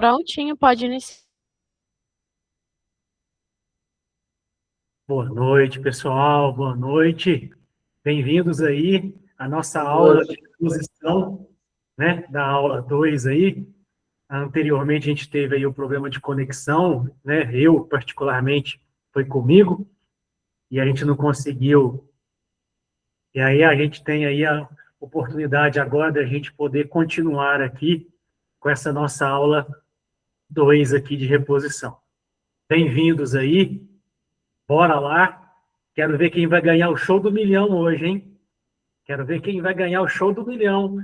Prontinho, pode iniciar. Boa noite, pessoal. Boa noite. Bem-vindos aí à nossa Boa aula noite. de exposição, né, da aula 2 aí. Anteriormente, a gente teve aí o problema de conexão, né? Eu, particularmente, foi comigo, e a gente não conseguiu. E aí a gente tem aí a oportunidade agora da gente poder continuar aqui com essa nossa aula 2 aqui de reposição. Bem-vindos aí. Bora lá. Quero ver quem vai ganhar o show do milhão hoje, hein? Quero ver quem vai ganhar o show do milhão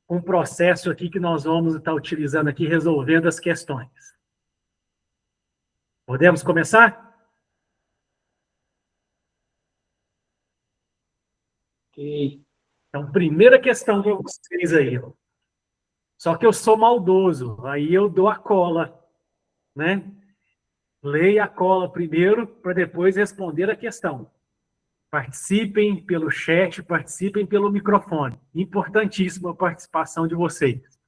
com o processo aqui que nós vamos estar utilizando aqui, resolvendo as questões. Podemos começar? Ok. Então, primeira questão para vocês aí. Ó. Só que eu sou maldoso, aí eu dou a cola, né? Leia a cola primeiro, para depois responder a questão. Participem pelo chat, participem pelo microfone. Importantíssima a participação de vocês.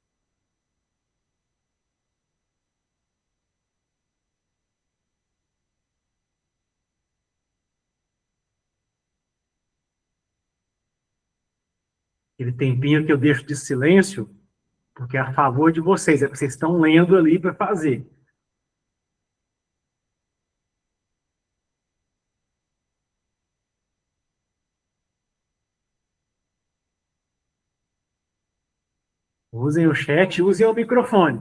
Aquele tempinho que eu deixo de silêncio, porque é a favor de vocês, é que vocês estão lendo ali para fazer. Usem o chat, usem o microfone.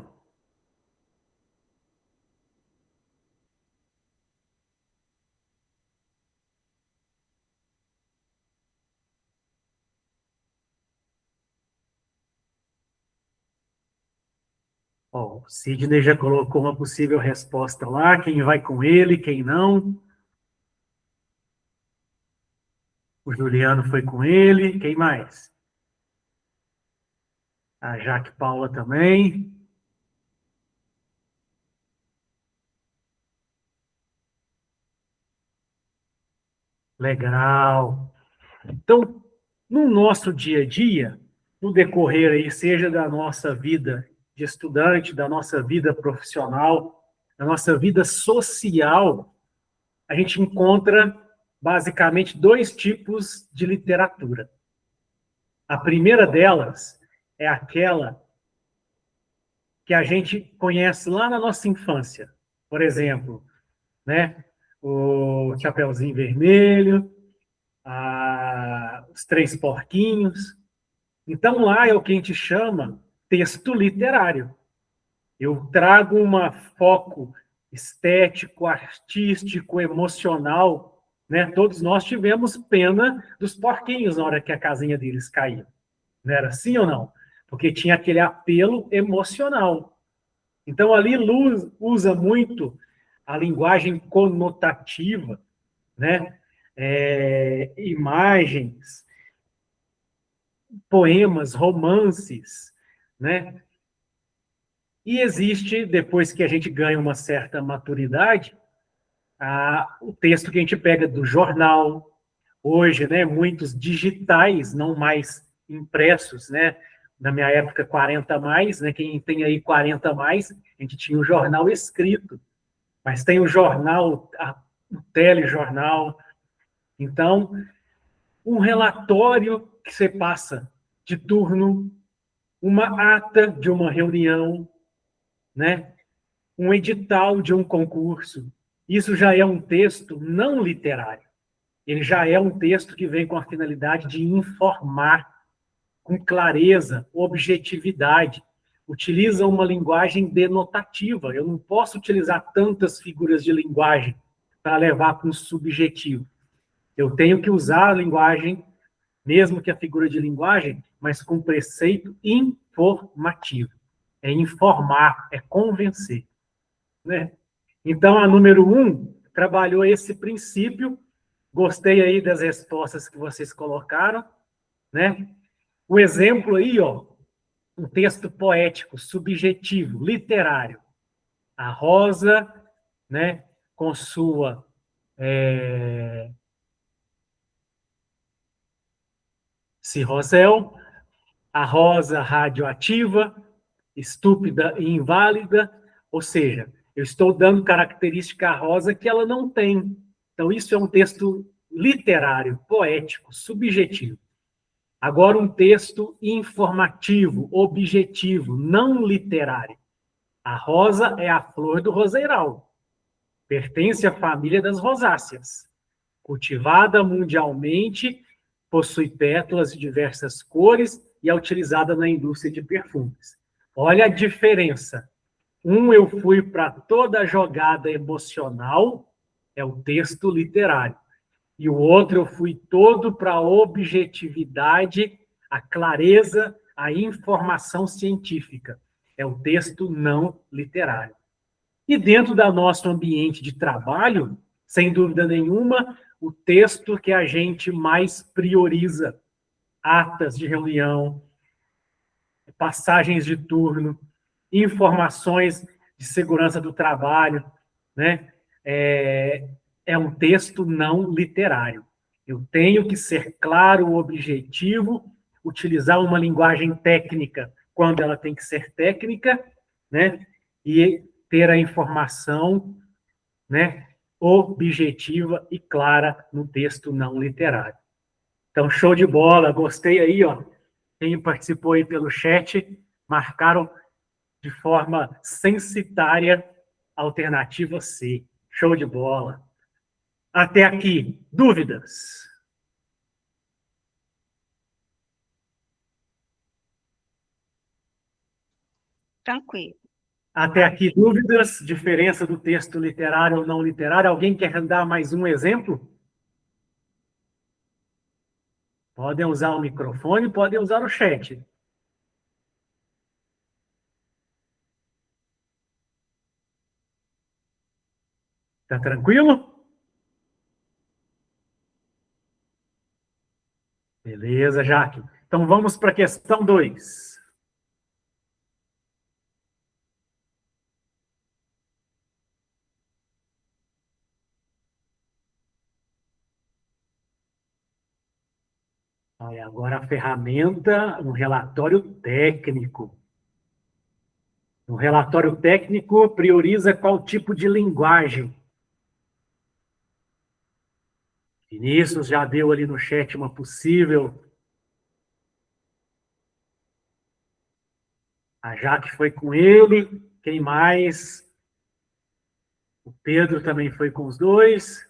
Ó, o Sidney já colocou uma possível resposta lá, quem vai com ele, quem não. O Juliano foi com ele, quem mais? A Jaque Paula também. Legal. Então, no nosso dia a dia, no decorrer aí, seja da nossa vida de estudante, da nossa vida profissional, da nossa vida social, a gente encontra basicamente dois tipos de literatura. A primeira delas é aquela que a gente conhece lá na nossa infância. Por exemplo, né, o Chapeuzinho Vermelho, os Três Porquinhos. Então, lá é o que a gente chama texto literário. Eu trago um foco estético, artístico, emocional. Né? Todos nós tivemos pena dos porquinhos na hora que a casinha deles caiu. Não era assim ou não? Porque tinha aquele apelo emocional. Então, ali Luz usa muito a linguagem conotativa, né? Imagens, poemas, romances, né? E existe, depois que a gente ganha uma certa maturidade, o texto que a gente pega do jornal, hoje, né, muitos digitais, não mais impressos, né? Na minha época, 40 mais, né? Quem tem aí 40 mais, a gente tinha o jornal escrito, mas tem o jornal, o telejornal. Então, um relatório que você passa de turno, uma ata de uma reunião, né? Um edital de um concurso. Isso já é um texto não literário. Ele já é um texto que vem com a finalidade de informar com clareza, objetividade. Utiliza uma linguagem denotativa. Eu não posso utilizar tantas figuras de linguagem para levar para um subjetivo. Eu tenho que usar a linguagem, mesmo que a figura de linguagem, mas com preceito informativo. É informar, é convencer. Né? Então, a número 1 trabalhou esse princípio. Gostei aí das respostas que vocês colocaram. Né? O exemplo aí, ó, um texto poético, subjetivo, literário. A rosa, né, com sua cirrosel, a rosa radioativa estúpida e inválida, ou seja, eu estou dando característica à rosa que ela não tem. Então, isso é um texto literário, poético, subjetivo. Agora, um texto informativo, objetivo, não literário. A rosa é a flor do roseiral. Pertence à família das rosáceas. Cultivada mundialmente, possui pétalas de diversas cores e é utilizada na indústria de perfumes. Olha a diferença. Eu fui para toda a jogada emocional, é o texto literário. E o outro eu fui todo para a objetividade, a clareza, a informação científica. É o texto não literário. E dentro do nosso ambiente de trabalho, sem dúvida nenhuma, o texto que a gente mais prioriza, atas de reunião, passagens de turno, informações de segurança do trabalho, né? É um texto não literário. Eu tenho que ser claro, objetivo, utilizar uma linguagem técnica quando ela tem que ser técnica, né? E ter a informação, né, objetiva e clara no texto não literário. Então, show de bola, gostei aí, ó. Quem participou aí pelo chat, marcaram de forma censitária a alternativa C. Show de bola. Até aqui, dúvidas? Tranquilo. Até aqui, dúvidas? Diferença do texto literário ou não literário? Alguém quer dar mais um exemplo? Podem usar o microfone, podem usar o chat. Tá tranquilo? Beleza, Jaque. Então vamos para a questão 2. Agora a ferramenta, um relatório técnico. O relatório técnico prioriza qual tipo de linguagem. Vinícius já deu ali no chat uma possível. A Jaque foi com ele. Quem mais? O Pedro também foi com os dois.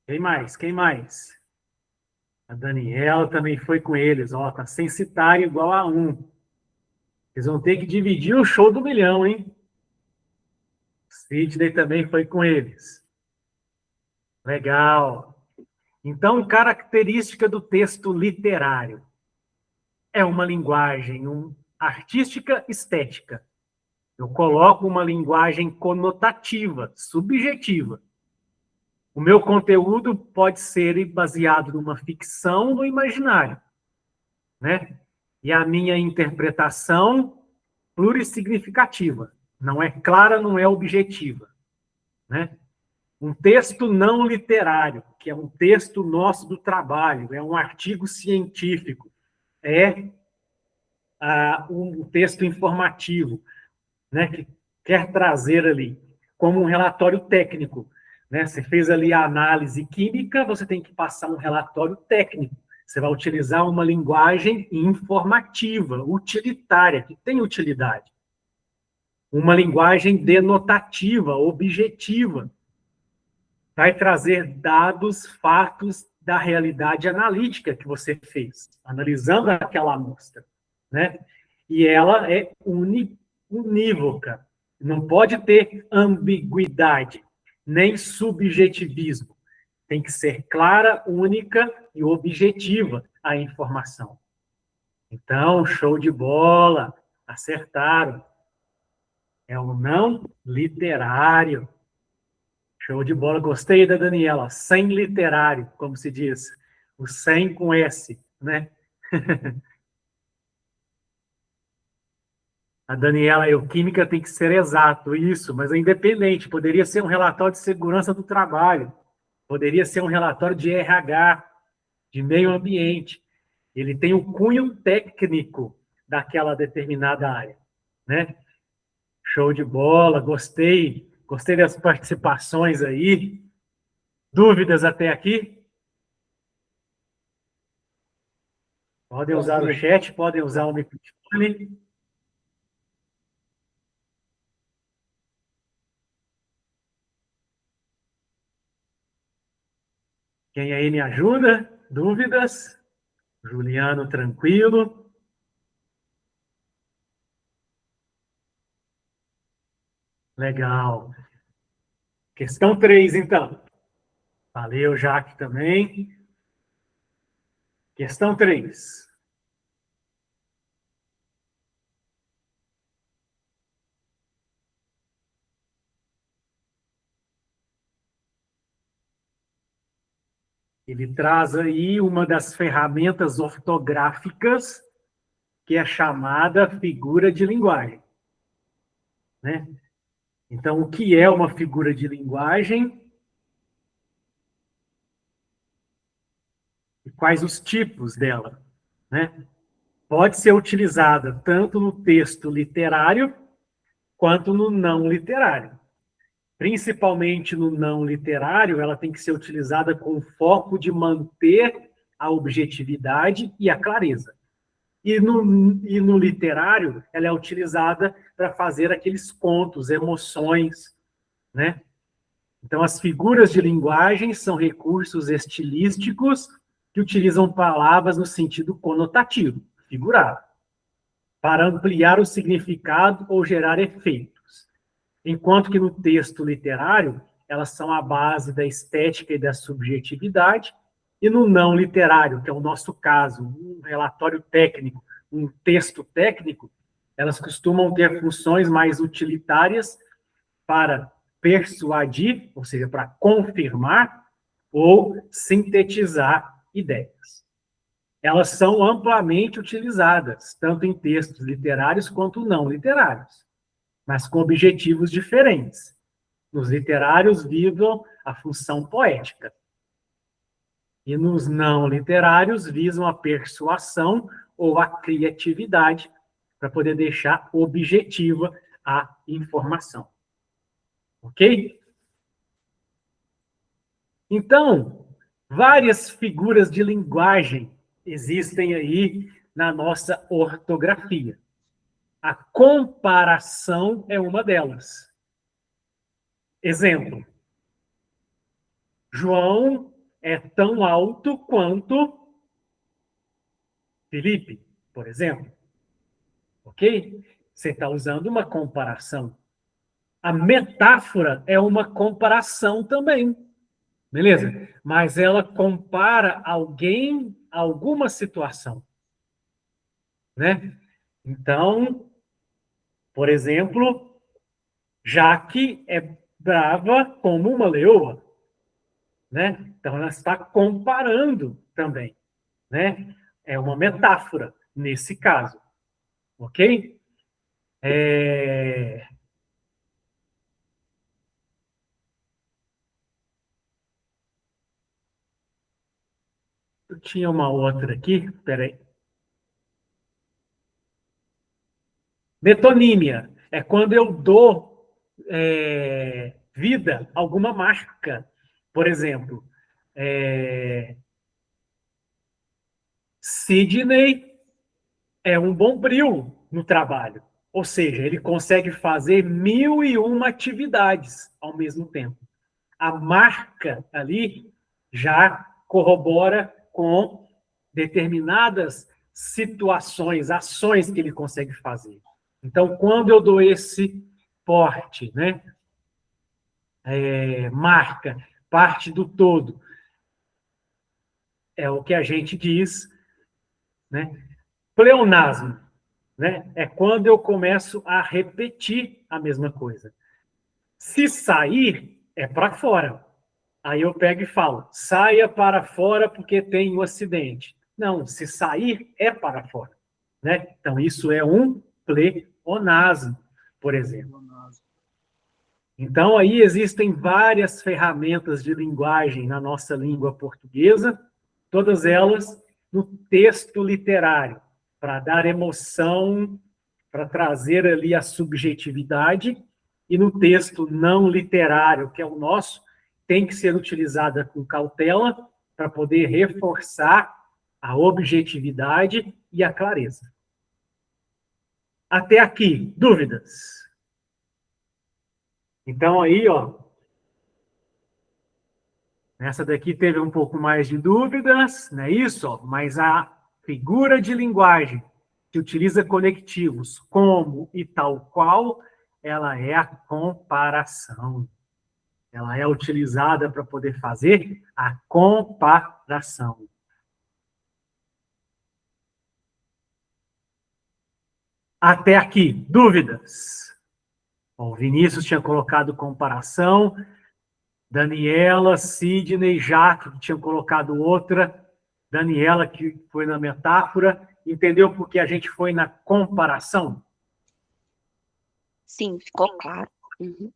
Quem mais? Quem mais? A Daniela também foi com eles. Ó, tá censitário igual a 1. Eles vão ter que dividir o show do milhão, hein? Sidney também foi com eles. Legal. Então, característica do texto literário. É uma linguagem artística estética. Eu coloco uma linguagem conotativa, subjetiva. O meu conteúdo pode ser baseado numa ficção no imaginário, né? E a minha interpretação plurissignificativa. Não é clara, não é objetiva, né? Um texto não literário, que é um texto nosso do trabalho, é um artigo científico, é um texto informativo, né, que quer trazer ali como um relatório técnico. Né? Você fez ali a análise química, você tem que passar um relatório técnico. Você vai utilizar uma linguagem informativa, utilitária, que tem utilidade. Uma linguagem denotativa, objetiva. Vai trazer dados, fatos da realidade analítica que você fez, analisando aquela amostra. Né? E ela é unívoca. Não pode ter ambiguidade, nem subjetivismo. Tem que ser clara, única e objetiva a informação. Então, show de bola, acertaram. É o não literário. Show de bola, gostei da Daniela. Sem literário, como se diz. O sem com S, né? A Daniela, química tem que ser exato, isso, mas é independente. Poderia ser um relatório de segurança do trabalho, poderia ser um relatório de RH, de meio ambiente. Ele tem o cunho técnico daquela determinada área, né? Show de bola, gostei das participações aí. Dúvidas até aqui? Podem usar o chat, podem usar o microfone. Quem aí me ajuda? Dúvidas? Juliano, tranquilo. Legal. Questão 3, então. Valeu, Jaque, também. Questão 3. Ele traz aí uma das ferramentas ortográficas que é chamada figura de linguagem, né? Então, o que é uma figura de linguagem? E quais os tipos dela, né? Pode ser utilizada tanto no texto literário quanto no não literário. Principalmente no não literário, ela tem que ser utilizada com o foco de manter a objetividade e a clareza. E no literário, ela é utilizada para fazer aqueles contos, emoções, né? Então, as figuras de linguagem são recursos estilísticos que utilizam palavras no sentido conotativo, figurado, para ampliar o significado ou gerar efeitos. Enquanto que no texto literário, elas são a base da estética e da subjetividade, e no não literário, que é o nosso caso, um relatório técnico, um texto técnico, elas costumam ter funções mais utilitárias para persuadir, ou seja, para confirmar ou sintetizar ideias. Elas são amplamente utilizadas, tanto em textos literários quanto não literários, mas com objetivos diferentes. Nos literários visam a função poética, e nos não literários visam a persuasão ou a criatividade, para poder deixar objetiva a informação. Ok? Então, várias figuras de linguagem existem aí na nossa ortografia. A comparação é uma delas. Exemplo: João é tão alto quanto Felipe, por exemplo. Ok? Você está usando uma comparação. A metáfora é uma comparação também. Beleza? Mas ela compara alguém a alguma situação, né? Então, por exemplo, Jaque é brava como uma leoa, né? Então, ela está comparando também, né? É uma metáfora nesse caso, ok? Eu tinha uma outra aqui, peraí. Metonímia é quando eu dou vida a alguma marca. Por exemplo, Sidney é um bombril no trabalho. Ou seja, ele consegue fazer 1001 atividades ao mesmo tempo. A marca ali já corrobora com determinadas situações, ações que ele consegue fazer. Então, quando eu dou esse porte, né, marca, parte do todo, é o que a gente diz, né, pleonasmo, né, é quando eu começo a repetir a mesma coisa. Se sair, é para fora. Aí eu pego e falo, saia para fora porque tem um acidente. Não, se sair, é para fora, né? Então, isso é um pleonasmo, por exemplo. Então, aí existem várias ferramentas de linguagem na nossa língua portuguesa, todas elas no texto literário, para dar emoção, para trazer ali a subjetividade, e no texto não literário, que é o nosso, tem que ser utilizada com cautela para poder reforçar a objetividade e a clareza. Até aqui, dúvidas? Então, aí, ó, essa daqui teve um pouco mais de dúvidas, não é isso? Ó, mas a figura de linguagem que utiliza conectivos como e tal qual, ela é a comparação. Ela é utilizada para poder fazer a comparação. Até aqui, dúvidas? Bom, o Vinícius tinha colocado comparação, Daniela, Sidney, Jaque, que tinham colocado outra, Daniela, que foi na metáfora, entendeu por que a gente foi na comparação? Sim, ficou claro. Uhum.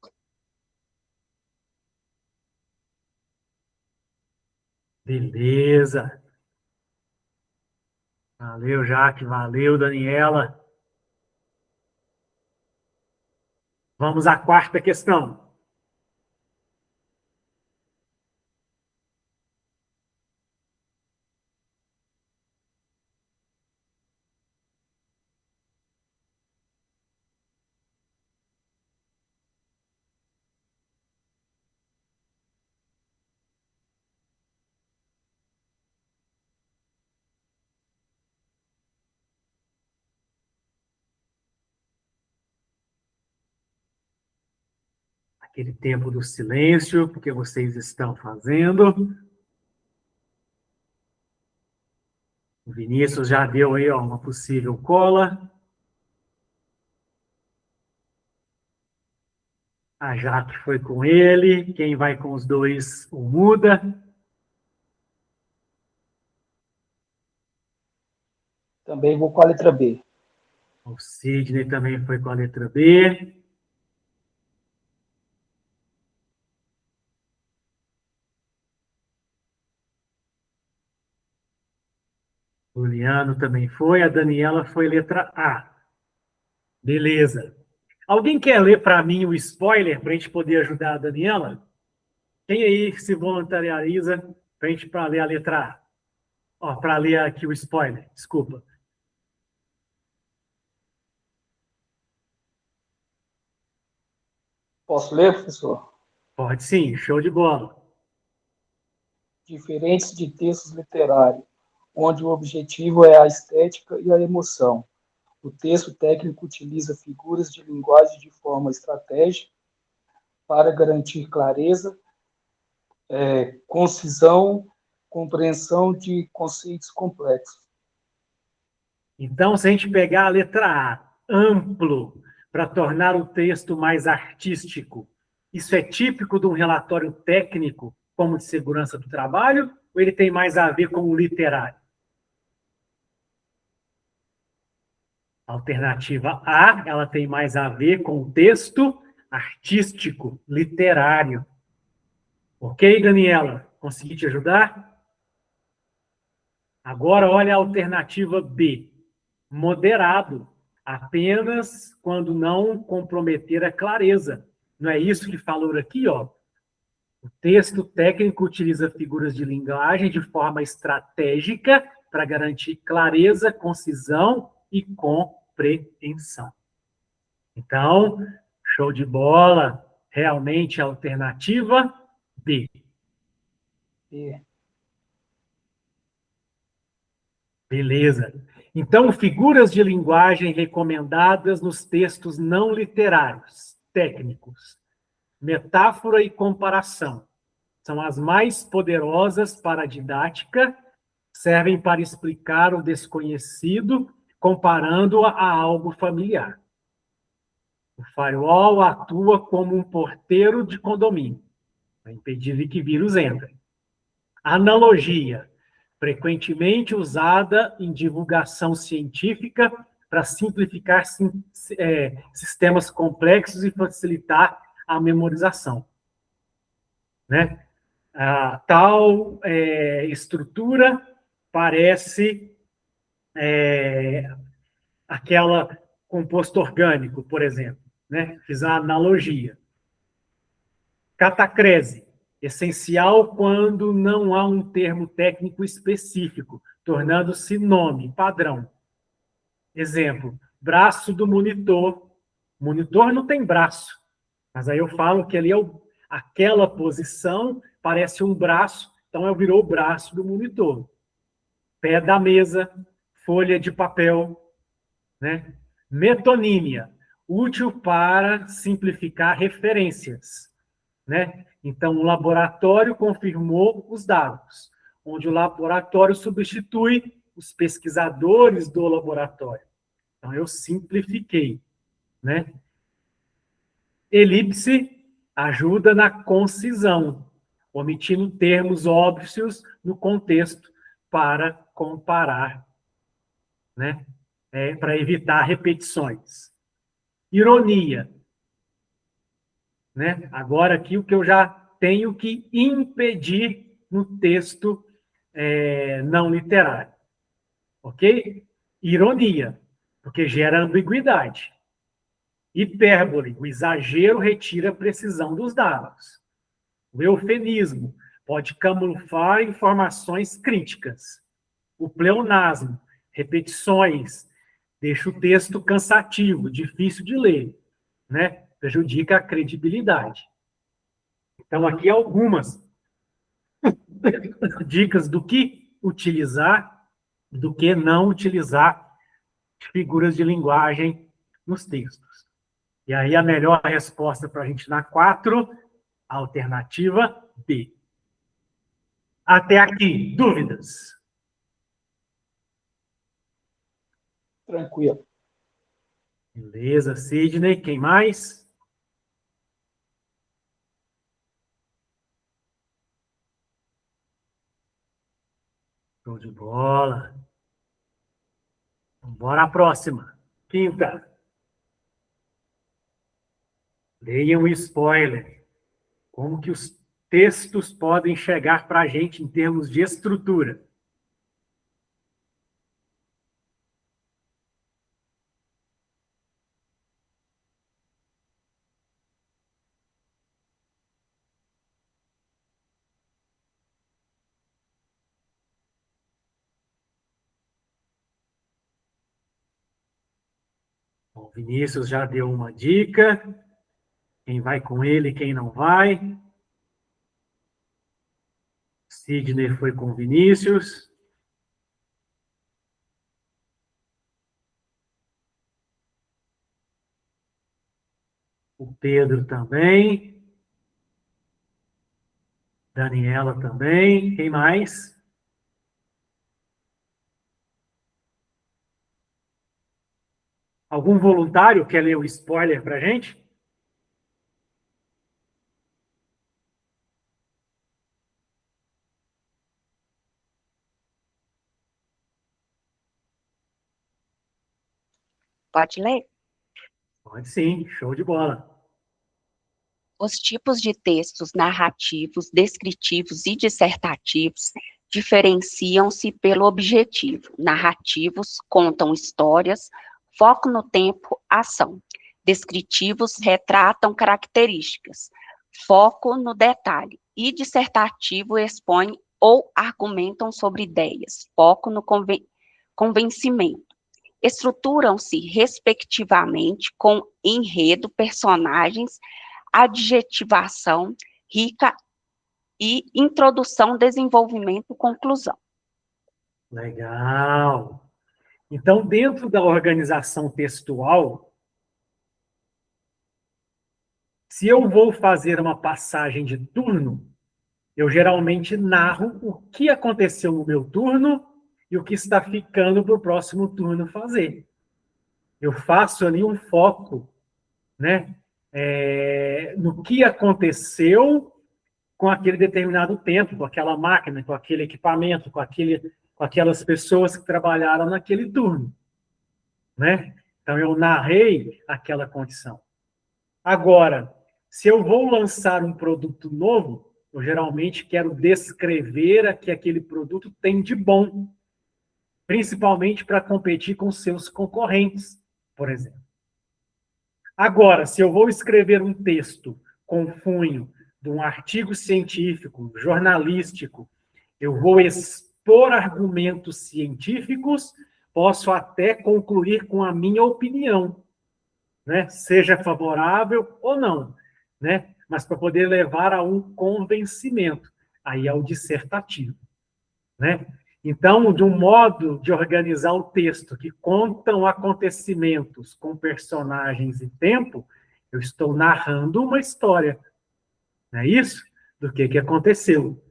Beleza. Valeu, Jaque, valeu, Daniela. Vamos à quarta questão. Aquele tempo do silêncio, porque vocês estão fazendo. O Vinícius já deu aí ó, uma possível cola. A Jaque foi com ele. Quem vai com os dois, o muda. Também vou com a letra B. O Sidney também foi com a letra B. O Juliano também foi. A Daniela foi letra A. Beleza. Alguém quer ler para mim o spoiler para a gente poder ajudar a Daniela? Quem aí se voluntarializa para a gente ler a letra A? Ó, para ler aqui o spoiler, desculpa. Posso ler, professor? Pode sim, show de bola. Diferentes de textos literários, onde o objetivo é a estética e a emoção. O texto técnico utiliza figuras de linguagem de forma estratégica para garantir clareza, concisão, compreensão de conceitos complexos. Então, se a gente pegar a letra A, amplo, para tornar o texto mais artístico, isso é típico de um relatório técnico, como de segurança do trabalho, ou ele tem mais a ver com o literário? Alternativa A, ela tem mais a ver com o texto artístico, literário. Ok, Daniela? Consegui te ajudar? Agora, olha a alternativa B. Moderado, apenas quando não comprometer a clareza. Não é isso que falou aqui, ó? O texto técnico utiliza figuras de linguagem de forma estratégica para garantir clareza, concisão e compreensão. Então, show de bola. Realmente a alternativa B. B. Beleza. Então, figuras de linguagem recomendadas nos textos não literários, técnicos. Metáfora e comparação. São as mais poderosas para a didática, servem para explicar o desconhecido, comparando-o a algo familiar. O firewall atua como um porteiro de condomínio, para impedir que vírus entrem. Analogia, frequentemente usada em divulgação científica para simplificar sistemas complexos e facilitar a memorização. Né? tal estrutura parece aquela composto orgânico, por exemplo, né? Fiz a analogia. Catacrese, essencial quando não há um termo técnico específico, tornando-se nome, padrão. Exemplo, braço do monitor. Monitor não tem braço, mas aí eu falo que ali aquela posição parece um braço, então virou o braço do monitor. Pé da mesa, folha de papel, né? Metonímia, útil para simplificar referências, né? Então, o laboratório confirmou os dados, onde o laboratório substitui os pesquisadores do laboratório. Então, eu simplifiquei, né? Elipse ajuda na concisão, omitindo termos óbvios no contexto para comparar, né? Para evitar repetições. Ironia, né? Agora aqui o que eu já tenho que impedir no texto não literário, ok? Ironia, porque gera ambiguidade. Hipérbole, o exagero retira a precisão dos dados. O eufemismo pode camuflar informações críticas. O pleonasmo, repetições, deixa o texto cansativo, difícil de ler, né? Prejudica a credibilidade. Então, aqui algumas dicas do que utilizar, do que não utilizar figuras de linguagem nos textos. E aí, a melhor resposta para a gente na 4, alternativa B. Até aqui, dúvidas? Tranquilo. Beleza, Sidney, quem mais? Show de bola. Bora à próxima. Quinta. Leiam o spoiler. Como que os textos podem chegar para a gente em termos de estrutura? O Vinícius já deu uma dica. Quem vai com ele, quem não vai. Sidney foi com o Vinícius. O Pedro também. Daniela também. Quem mais? Algum voluntário quer ler o spoiler para a gente? Pode ler? Pode sim, show de bola. Os tipos de textos narrativos, descritivos e dissertativos diferenciam-se pelo objetivo. Narrativos contam histórias, foco no tempo, ação. Descritivos retratam características, foco no detalhe. E dissertativo expõe ou argumentam sobre ideias, foco no convencimento. Estruturam-se, respectivamente, com enredo, personagens, adjetivação, rica e introdução, desenvolvimento, conclusão. Legal. Então, dentro da organização textual, se eu vou fazer uma passagem de turno, eu geralmente narro o que aconteceu no meu turno e o que está ficando para o próximo turno fazer. Eu faço ali um foco, né, no que aconteceu com aquele determinado tempo, com aquela máquina, com aquele equipamento, com aquelas pessoas que trabalharam naquele turno, né? Então, eu narrei aquela condição. Agora, se eu vou lançar um produto novo, eu geralmente quero descrever o que aquele produto tem de bom, principalmente para competir com seus concorrentes, por exemplo. Agora, se eu vou escrever um texto com cunho de um artigo científico, jornalístico, eu vou expor argumentos científicos, posso até concluir com a minha opinião, né? Seja favorável ou não, né? Mas para poder levar a um convencimento, aí é o dissertativo, né? Então, de um modo de organizar o texto que contam acontecimentos com personagens e tempo, eu estou narrando uma história, não é isso? Do que aconteceu.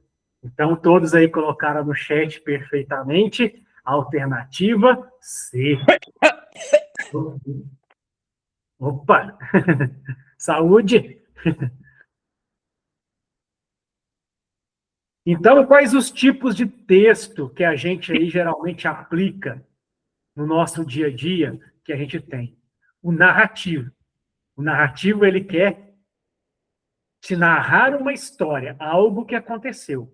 Então, todos aí colocaram no chat perfeitamente. Alternativa C. Opa! Saúde! Então, quais os tipos de texto que a gente aí geralmente aplica no nosso dia a dia que a gente tem? O narrativo. O narrativo, ele quer te narrar uma história, algo que aconteceu,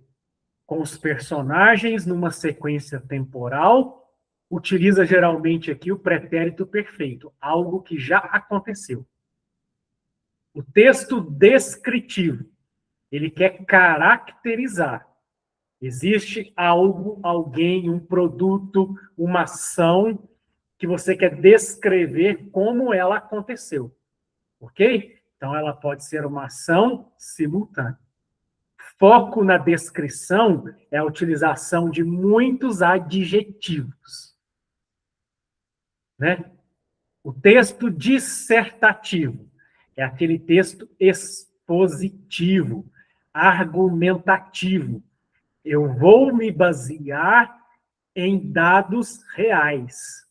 com os personagens numa sequência temporal, utiliza geralmente aqui o pretérito perfeito, algo que já aconteceu. O texto descritivo, ele quer caracterizar. Existe algo, alguém, um produto, uma ação que você quer descrever como ela aconteceu. Ok? Então, ela pode ser uma ação simultânea. Foco na descrição é a utilização de muitos adjetivos, né? O texto dissertativo é aquele texto expositivo, argumentativo. Eu vou me basear em dados reais,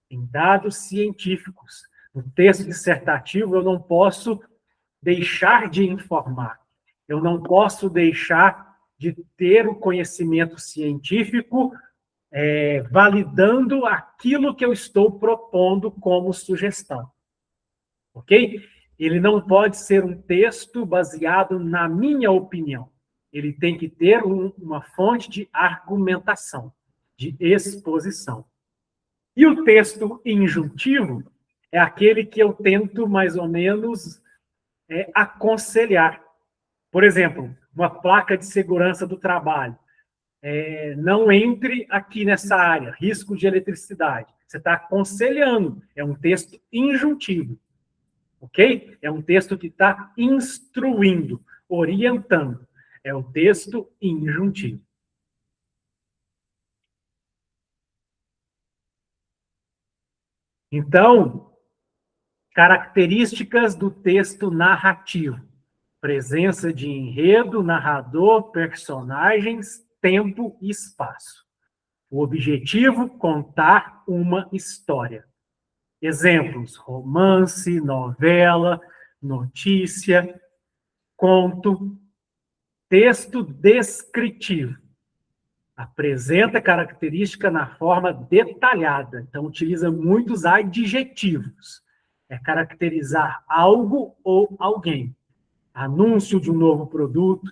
em dados científicos. No texto dissertativo, eu não posso deixar de informar. Eu não posso deixar de ter o conhecimento científico validando aquilo que eu estou propondo como sugestão. Ok? Ele não pode ser um texto baseado na minha opinião. Ele tem que ter uma fonte de argumentação, de exposição. E o texto injuntivo é aquele que eu tento, mais ou menos, aconselhar. Por exemplo, uma placa de segurança do trabalho. Não entre aqui nessa área, risco de eletricidade. Você está aconselhando, é um texto injuntivo, ok? É um texto que está instruindo, orientando. É o texto injuntivo. Então, características do texto narrativo. Presença de enredo, narrador, personagens, tempo e espaço. O objetivo, contar uma história. Exemplos, romance, novela, notícia, conto. Texto descritivo. Apresenta característica na forma detalhada. Então, utiliza muitos adjetivos. É caracterizar algo ou alguém. Anúncio de um novo produto,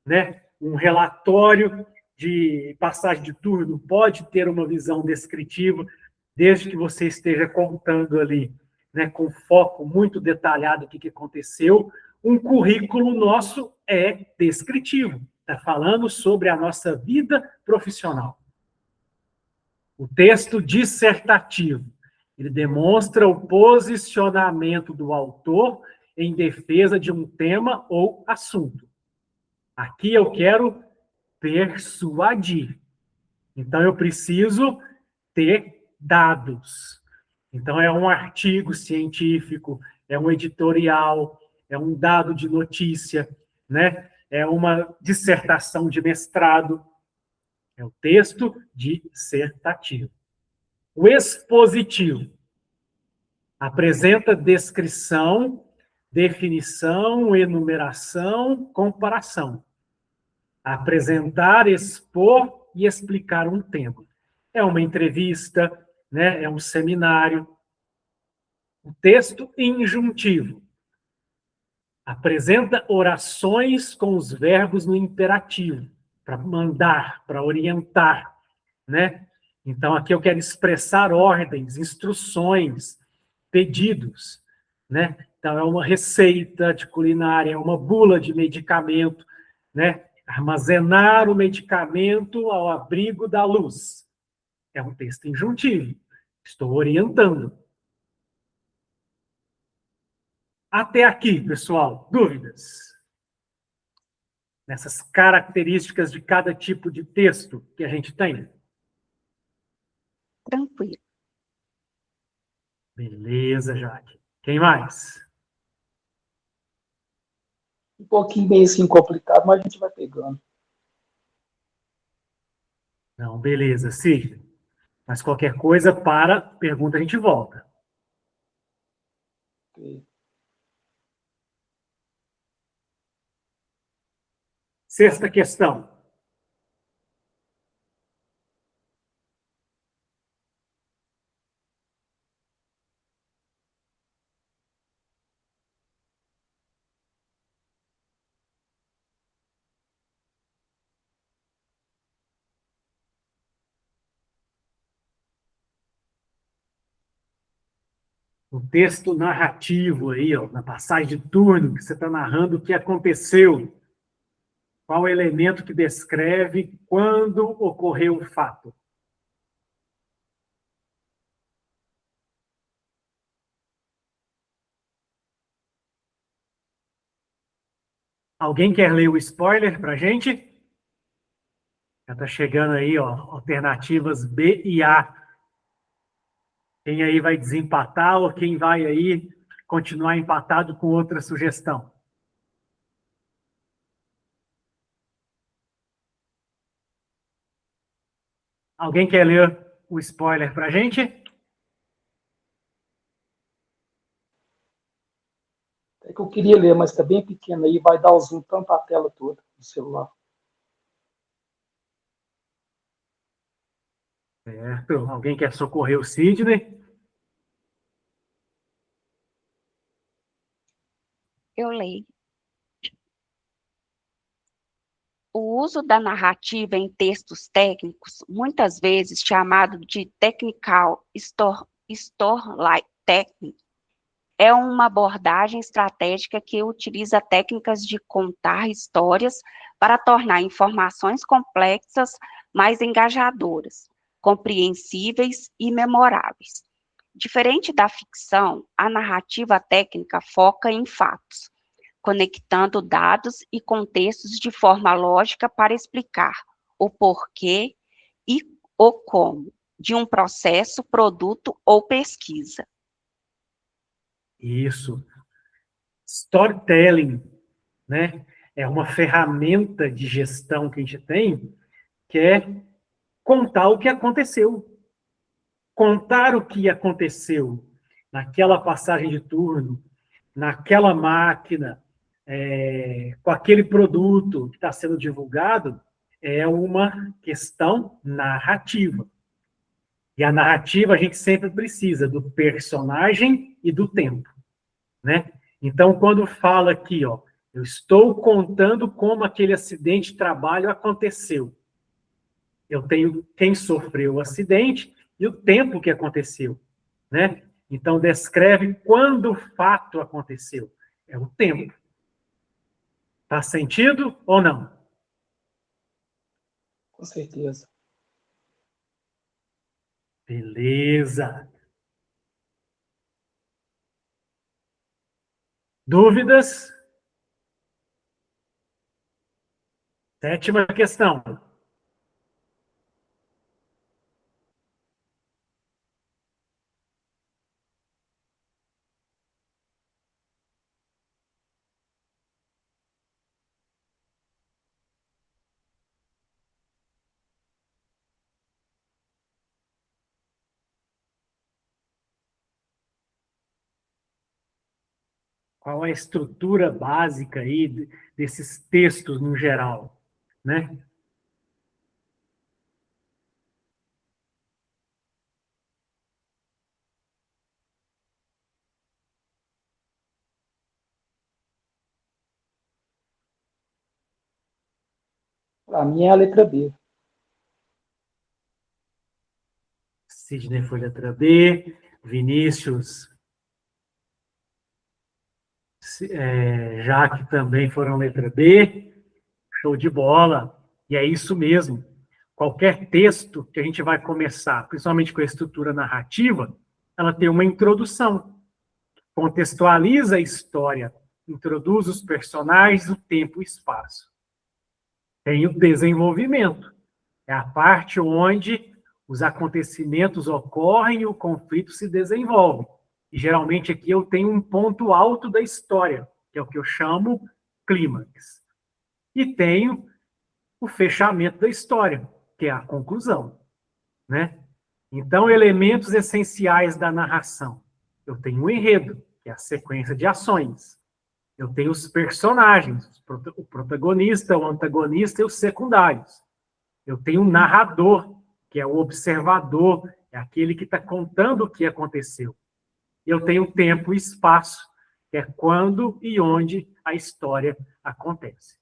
né? Um relatório de passagem de turno pode ter uma visão descritiva, desde que você esteja contando ali, né, com foco muito detalhado o que aconteceu. Um currículo nosso é descritivo, está falando sobre a nossa vida profissional. O texto dissertativo, ele demonstra o posicionamento do autor em defesa de um tema ou assunto. Aqui eu quero persuadir. Então, eu preciso ter dados. Então, é um artigo científico, é um editorial, é um dado de notícia, né? É uma dissertação de mestrado. É o texto dissertativo. O expositivo apresenta descrição, definição, enumeração, comparação. Apresentar, expor e explicar um tema. É uma entrevista, né? É um seminário. O texto injuntivo Apresenta orações com os verbos no imperativo, para mandar, para orientar, né? Então, aqui eu quero expressar ordens, instruções, pedidos, né? Então, é uma receita de culinária, é uma bula de medicamento, né? Armazenar o medicamento ao abrigo da luz. É um texto injuntivo. Estou orientando. Até aqui, pessoal, dúvidas? Nessas características de cada tipo de texto que a gente tem? Tranquilo. Beleza, Jaque. Quem mais? Um pouquinho meio assim complicado, mas a gente vai pegando. Não, beleza, Sidney. Mas qualquer coisa, para, pergunta, a gente volta. Ok. Sexta questão. O texto narrativo aí, ó, na passagem de turno, que você está narrando o que aconteceu. Qual o elemento que descreve quando ocorreu o fato? Alguém quer ler o spoiler para a gente? Já está chegando aí, ó, alternativas B e A. Quem aí vai desempatar ou quem vai aí continuar empatado com outra sugestão? Alguém quer ler o spoiler para a gente? É que eu queria ler, mas está bem pequeno aí, vai dar o zoom tanto a tela toda do celular. Certo. Alguém quer socorrer o Sidney? Eu leio. O uso da narrativa em textos técnicos, muitas vezes chamado de technical storytelling, é uma abordagem estratégica que utiliza técnicas de contar histórias para tornar informações complexas mais engajadoras, compreensíveis e memoráveis. Diferente da ficção, a narrativa técnica foca em fatos, conectando dados e contextos de forma lógica para explicar o porquê e o como de um processo, produto ou pesquisa. Isso. Storytelling, né? É uma ferramenta de gestão que a gente tem, que é contar o que aconteceu. Contar o que aconteceu naquela passagem de turno, naquela máquina, com aquele produto que está sendo divulgado, é uma questão narrativa. E a narrativa a gente sempre precisa do personagem e do tempo, né? Então, quando fala aqui, ó, eu estou contando como aquele acidente de trabalho aconteceu. Eu tenho quem sofreu o acidente e o tempo que aconteceu, né? Então, descreve quando o fato aconteceu. É o tempo. Faz sentido ou não? Com certeza. Beleza. Dúvidas? Sétima questão. Qual a estrutura básica aí desses textos no geral, né? Para mim é a letra B. Sidney foi letra B. Vinícius, Jaque também foram letra B. Show de bola. E é isso mesmo. Qualquer texto que a gente vai começar, principalmente com a estrutura narrativa, ela tem uma introdução. Contextualiza a história, introduz os personagens, o tempo e o espaço. Tem o desenvolvimento. É a parte onde os acontecimentos ocorrem e o conflito se desenvolve. E geralmente aqui eu tenho um ponto alto da história, que é o que eu chamo clímax. E tenho o fechamento da história, que é a conclusão, né? Então, elementos essenciais da narração. Eu tenho um enredo, que é a sequência de ações. Eu tenho os personagens, o protagonista, o antagonista e os secundários. Eu tenho um narrador, que é o observador, é aquele que está contando o que aconteceu. Eu tenho tempo e espaço, que é quando e onde a história acontece.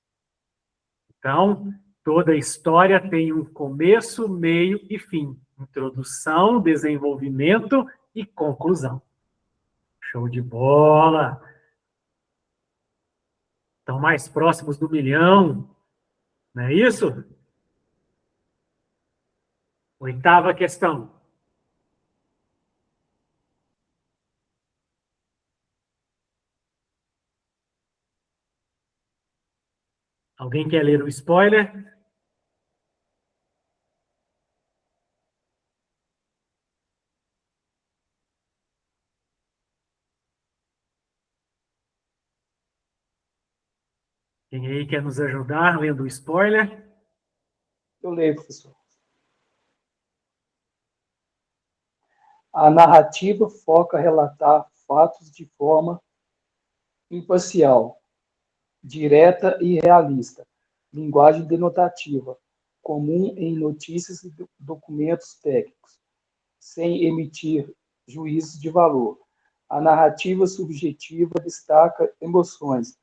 Então, toda história tem um começo, meio e fim. Introdução, desenvolvimento e conclusão. Show de bola! Estão mais próximos do 1.000.000, não é isso? 8ª questão. Alguém quer ler o spoiler? Quem aí quer nos ajudar lendo o spoiler? Eu leio, professor. A narrativa foca relatar fatos de forma imparcial, direta e realista, linguagem denotativa, comum em notícias e documentos técnicos, sem emitir juízos de valor. A narrativa subjetiva destaca emoções,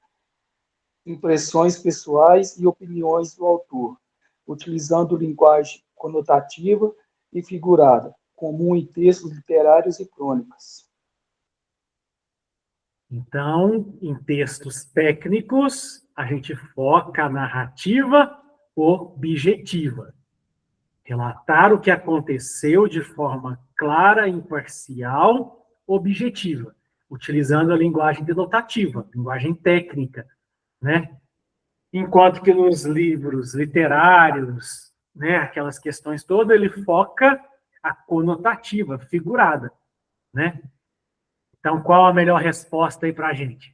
impressões pessoais e opiniões do autor, utilizando linguagem conotativa e figurada, comum em textos literários e crônicas. Então, em textos técnicos, a gente foca a narrativa objetiva. Relatar o que aconteceu de forma clara, imparcial, objetiva, utilizando a linguagem denotativa, linguagem técnica, né? Enquanto que nos livros literários, né, aquelas questões todas, ele foca a conotativa, figurada, né? Então, qual a melhor resposta aí para a gente?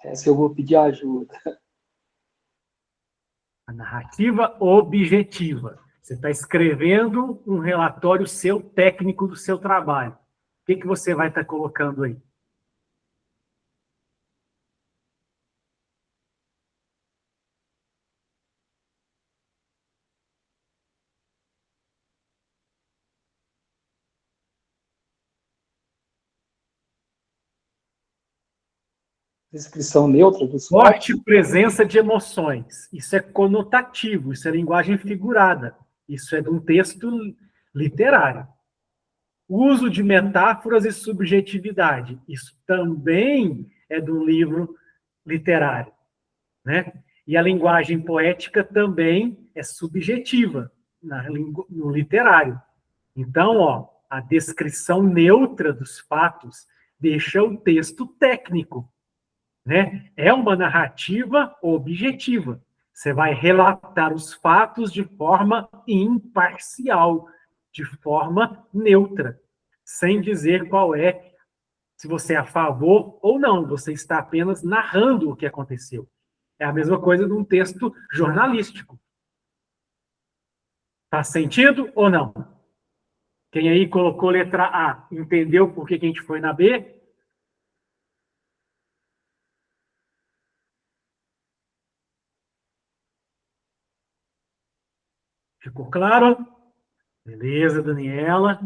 Essa eu vou pedir ajuda. A narrativa objetiva. Você está escrevendo um relatório seu técnico do seu trabalho. O que você vai estar colocando aí? Descrição neutra dos fatos. Forte presença de emoções. Isso é conotativo, isso é linguagem figurada. Isso é de um texto literário. Uso de metáforas e subjetividade. Isso também é de um livro literário, né? E a linguagem poética também é subjetiva no literário. Então, ó, a descrição neutra dos fatos deixa o texto técnico, né? É uma narrativa objetiva. Você vai relatar os fatos de forma imparcial, de forma neutra, sem dizer qual é, se você é a favor ou não. Você está apenas narrando o que aconteceu. É a mesma coisa de um texto jornalístico. Faz sentido ou não? Quem aí colocou letra A, entendeu por que a gente foi na B? Ficou claro? Beleza, Daniela.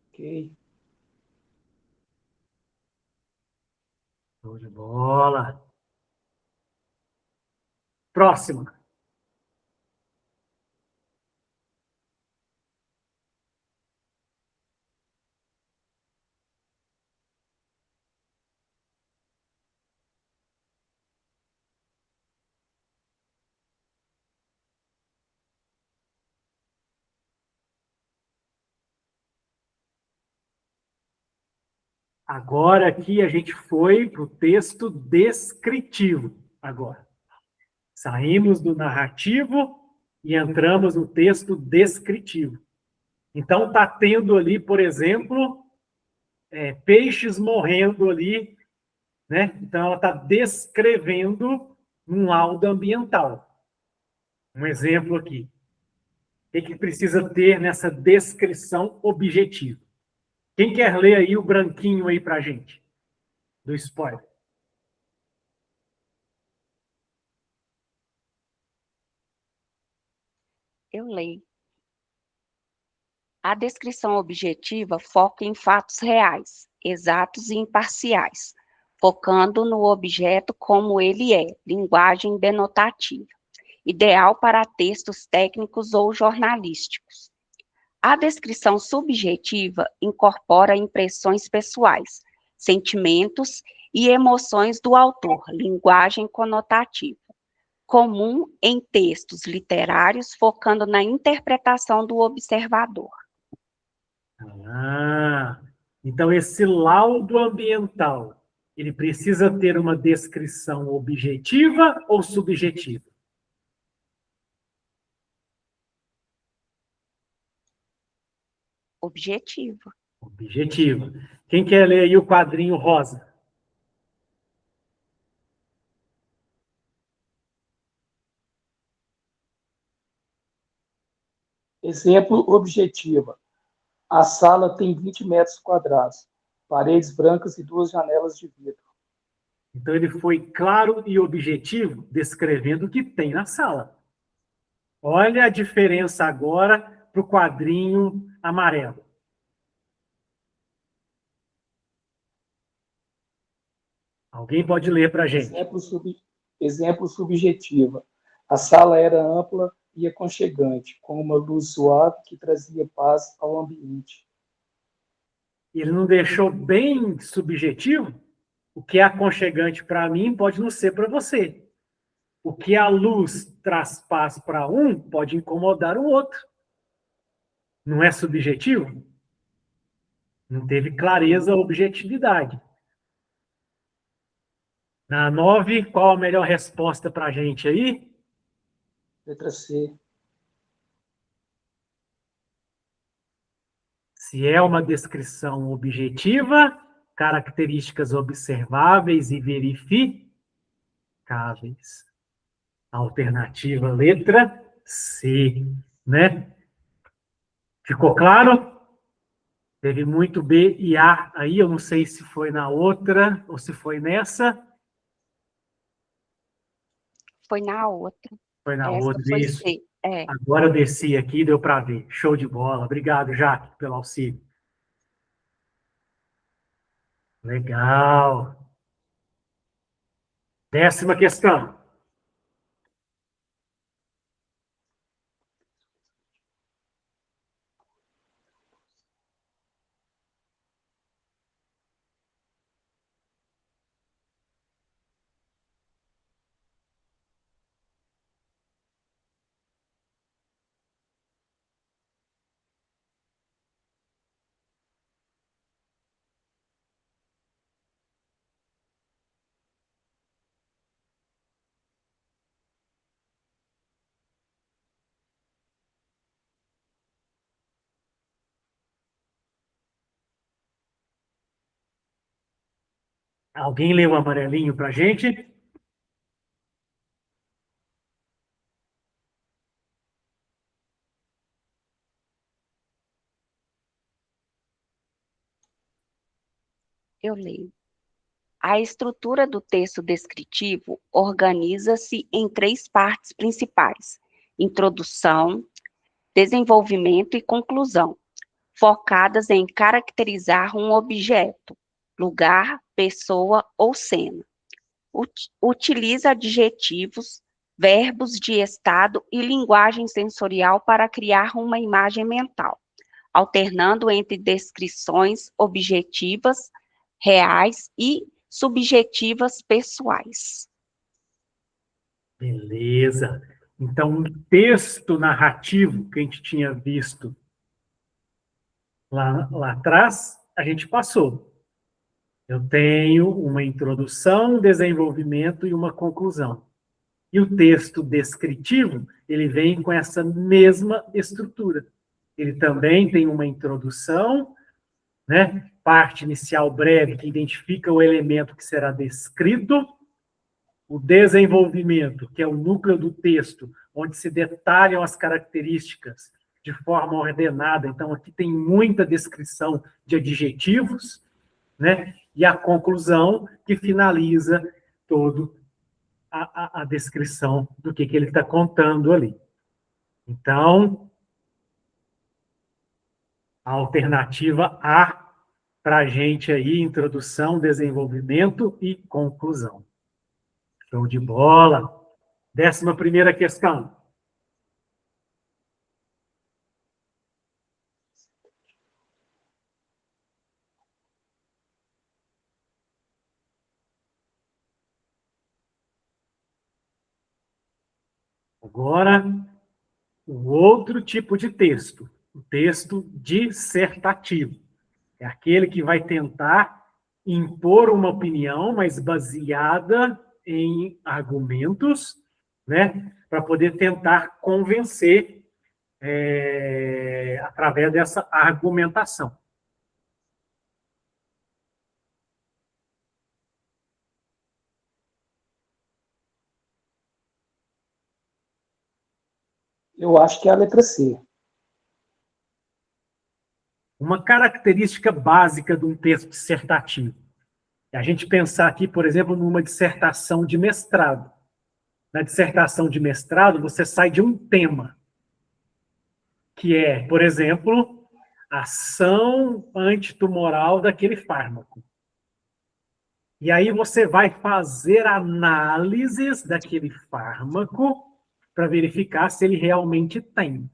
Ok. Show de bola. Próxima. Agora aqui a gente foi para o texto descritivo. Agora. Saímos do narrativo e entramos no texto descritivo. Então, está tendo ali, por exemplo, peixes morrendo ali, né? Então, ela está descrevendo um laudo ambiental. Um exemplo aqui. O que precisa ter nessa descrição objetiva? Quem quer ler aí o branquinho aí para a gente? Do spoiler. Eu leio. A descrição objetiva foca em fatos reais, exatos e imparciais, focando no objeto como ele é, linguagem denotativa, ideal para textos técnicos ou jornalísticos. A descrição subjetiva incorpora impressões pessoais, sentimentos e emoções do autor, linguagem conotativa, comum em textos literários, focando na interpretação do observador. Então esse laudo ambiental, ele precisa ter uma descrição objetiva ou subjetiva? Objetiva. Objetiva. Quem quer ler aí o quadrinho rosa? Exemplo objetiva. A sala tem 20 metros quadrados, paredes brancas e 2 janelas de vidro. Então ele foi claro e objetivo, descrevendo o que tem na sala. Olha a diferença agora para o quadrinho amarelo. Alguém pode ler para a gente? Exemplo subjetivo. A sala era ampla e aconchegante, com uma luz suave que trazia paz ao ambiente. Ele não deixou bem subjetivo? O que é aconchegante para mim pode não ser para você. O que a luz traz paz para um pode incomodar o outro. Não é subjetivo? Não teve clareza, objetividade. Na 9, qual a melhor resposta para a gente aí? Letra C. Se é uma descrição objetiva, características observáveis e verificáveis. Alternativa letra C, né? Ficou claro? Teve muito B e A aí, eu não sei se foi na outra ou se foi nessa. Foi na outra. Foi na Essa outra, foi isso. C. Agora eu desci aqui, deu para ver. Show de bola. Obrigado, Jaque, pelo auxílio. Legal. 10ª questão. Alguém lê o amarelinho para a gente? Eu leio. A estrutura do texto descritivo organiza-se em 3 partes principais: introdução, desenvolvimento e conclusão, focadas em caracterizar um objeto, lugar, pessoa ou cena. Utiliza adjetivos, verbos de estado e linguagem sensorial para criar uma imagem mental, alternando entre descrições objetivas, reais e subjetivas pessoais. Beleza. Então, um texto narrativo que a gente tinha visto lá atrás, a gente passou. Eu tenho uma introdução, desenvolvimento e uma conclusão. E o texto descritivo, ele vem com essa mesma estrutura. Ele também tem uma introdução, né? Parte inicial breve, que identifica o elemento que será descrito, o desenvolvimento, que é o núcleo do texto, onde se detalham as características de forma ordenada. Então, aqui tem muita descrição de adjetivos, né? E a conclusão, que finaliza todo a descrição do que ele está contando ali. Então, a alternativa A para a gente aí, introdução, desenvolvimento e conclusão. Show de bola. 11ª questão. Agora, o outro tipo de texto, o texto dissertativo. É aquele que vai tentar impor uma opinião, mas baseada em argumentos, né, para poder tentar convencer através dessa argumentação. Eu acho que é a letra C. Uma característica básica de um texto dissertativo é a gente pensar aqui, por exemplo, numa dissertação de mestrado. Na dissertação de mestrado, você sai de um tema, que é, por exemplo, a ação antitumoral daquele fármaco. E aí você vai fazer análises daquele fármaco para verificar se ele realmente tem.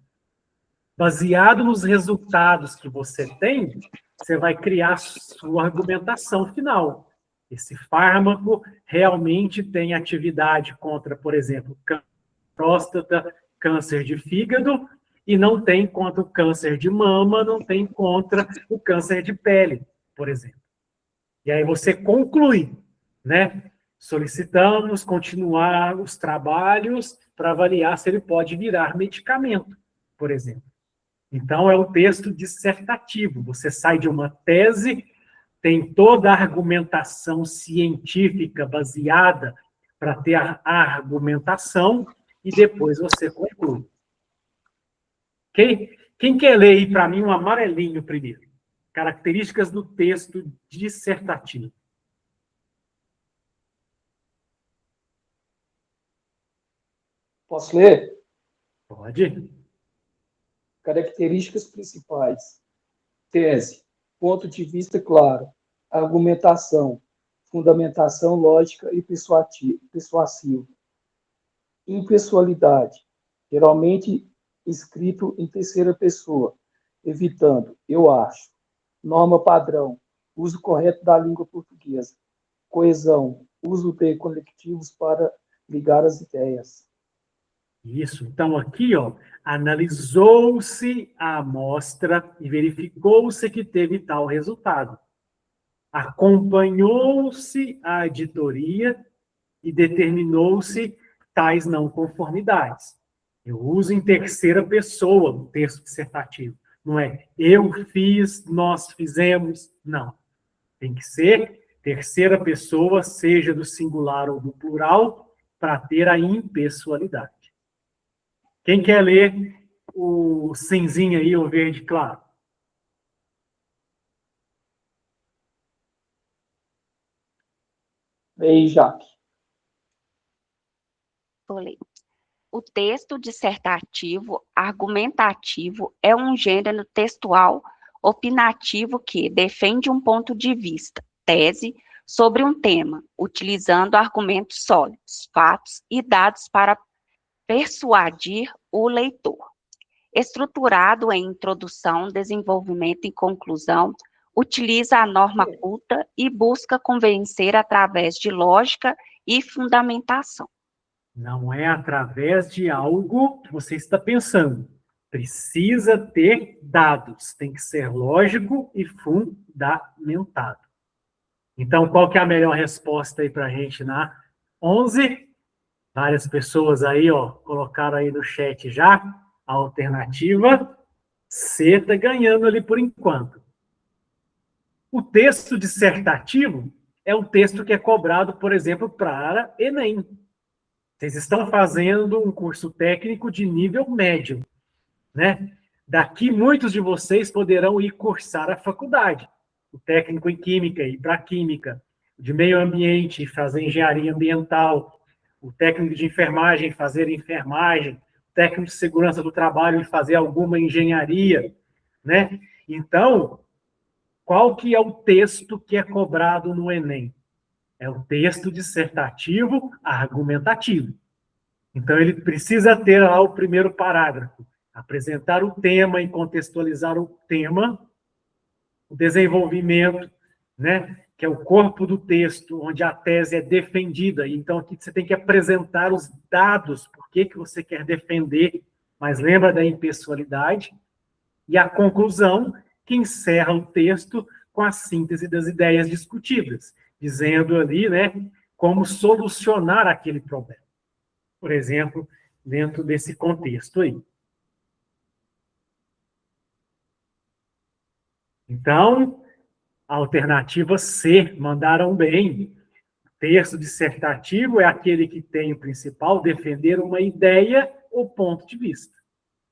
Baseado nos resultados que você tem, você vai criar sua argumentação final. Esse fármaco realmente tem atividade contra, por exemplo, câncer de próstata, câncer de fígado, e não tem contra o câncer de mama, não tem contra o câncer de pele, por exemplo. E aí você conclui, né? Solicitamos continuar os trabalhos para avaliar se ele pode virar medicamento, por exemplo. Então, é um texto dissertativo. Você sai de uma tese, tem toda a argumentação científica baseada para ter a argumentação e depois você conclui. Quem quer ler aí para mim um amarelinho primeiro? Características do texto dissertativo. Posso ler? Pode. Características principais. Tese. Ponto de vista claro. Argumentação. Fundamentação lógica e persuasiva. Impessoalidade. Geralmente escrito em terceira pessoa, evitando, eu acho. Norma padrão. Uso correto da língua portuguesa. Coesão. Uso de conectivos para ligar as ideias. Isso. Então, aqui, ó, analisou-se a amostra e verificou-se que teve tal resultado. Acompanhou-se a editoria e determinou-se tais não conformidades. Eu uso em terceira pessoa no texto dissertativo. Não é eu fiz, nós fizemos. Não. Tem que ser terceira pessoa, seja do singular ou do plural, para ter a impessoalidade. Quem quer ler o cinzinho aí, o verde claro? Ei, Jaque. Vou ler. O texto dissertativo argumentativo é um gênero textual opinativo que defende um ponto de vista, tese, sobre um tema, utilizando argumentos sólidos, fatos e dados para persuadir o leitor. Estruturado em introdução, desenvolvimento e conclusão, utiliza a norma culta e busca convencer através de lógica e fundamentação. Não é através de algo que você está pensando. Precisa ter dados, tem que ser lógico e fundamentado. Então, qual que é a melhor resposta aí para a gente na 11? Várias pessoas aí, ó, colocaram aí no chat já a alternativa C está ganhando ali por enquanto. O texto dissertativo é um texto que é cobrado, por exemplo, para Enem. Vocês estão fazendo um curso técnico de nível médio, né? Daqui, muitos de vocês poderão ir cursar a faculdade. O técnico em química, ir para química. De meio ambiente, fazer engenharia ambiental. O técnico de enfermagem, fazer enfermagem. O técnico de segurança do trabalho, fazer alguma engenharia, né? Então, qual que é o texto que é cobrado no Enem? É o texto dissertativo argumentativo. Então, ele precisa ter lá o primeiro parágrafo. Apresentar o tema e contextualizar o tema, o desenvolvimento, né, que é o corpo do texto, onde a tese é defendida. Então, aqui você tem que apresentar os dados, por que você quer defender, mas lembra da impessoalidade. E a conclusão, que encerra o texto com a síntese das ideias discutidas, dizendo ali, né, como solucionar aquele problema. Por exemplo, dentro desse contexto aí. Então, a alternativa C, mandaram bem. Texto dissertativo é aquele que tem o principal defender uma ideia ou ponto de vista,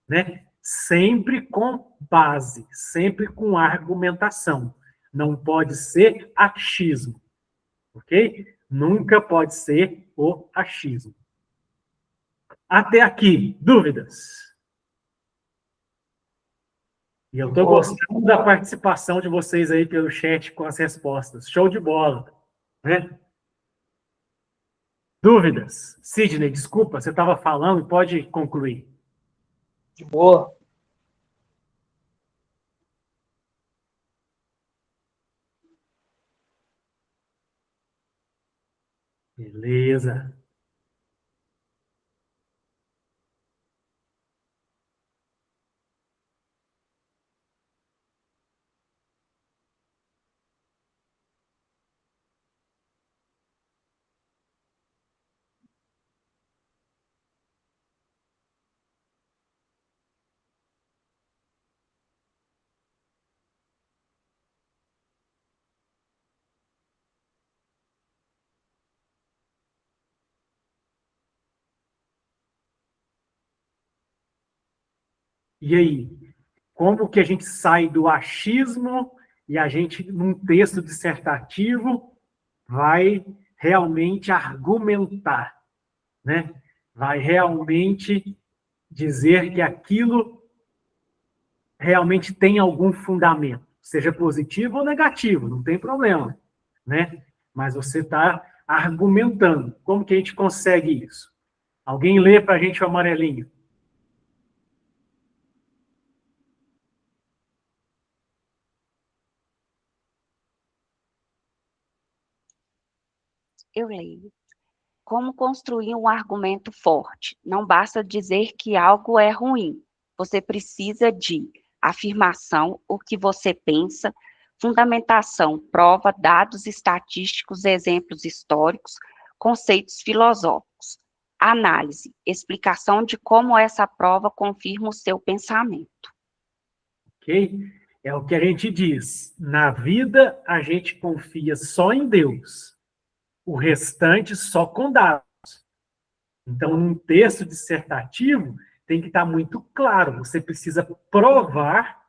né? Sempre com base, sempre com argumentação. Não pode ser achismo, ok? Nunca pode ser o achismo. Até aqui, dúvidas? E eu estou gostando da participação de vocês aí pelo chat com as respostas. Show de bola, né? Dúvidas? Sidney, desculpa, você estava falando, pode concluir. De boa. Beleza. E aí, como que a gente sai do achismo e a gente, num texto dissertativo, vai realmente argumentar, né? Vai realmente dizer que aquilo realmente tem algum fundamento, seja positivo ou negativo, não tem problema, né? Mas você está argumentando. Como que a gente consegue isso? Alguém lê para a gente o amarelinho. Eu leio. Como construir um argumento forte? Não basta dizer que algo é ruim. Você precisa de afirmação, o que você pensa, fundamentação, prova, dados estatísticos, exemplos históricos, conceitos filosóficos. Análise, explicação de como essa prova confirma o seu pensamento. Ok? É o que a gente diz. Na vida, a gente confia só em Deus. O restante só com dados. Então, num texto dissertativo, tem que estar muito claro. Você precisa provar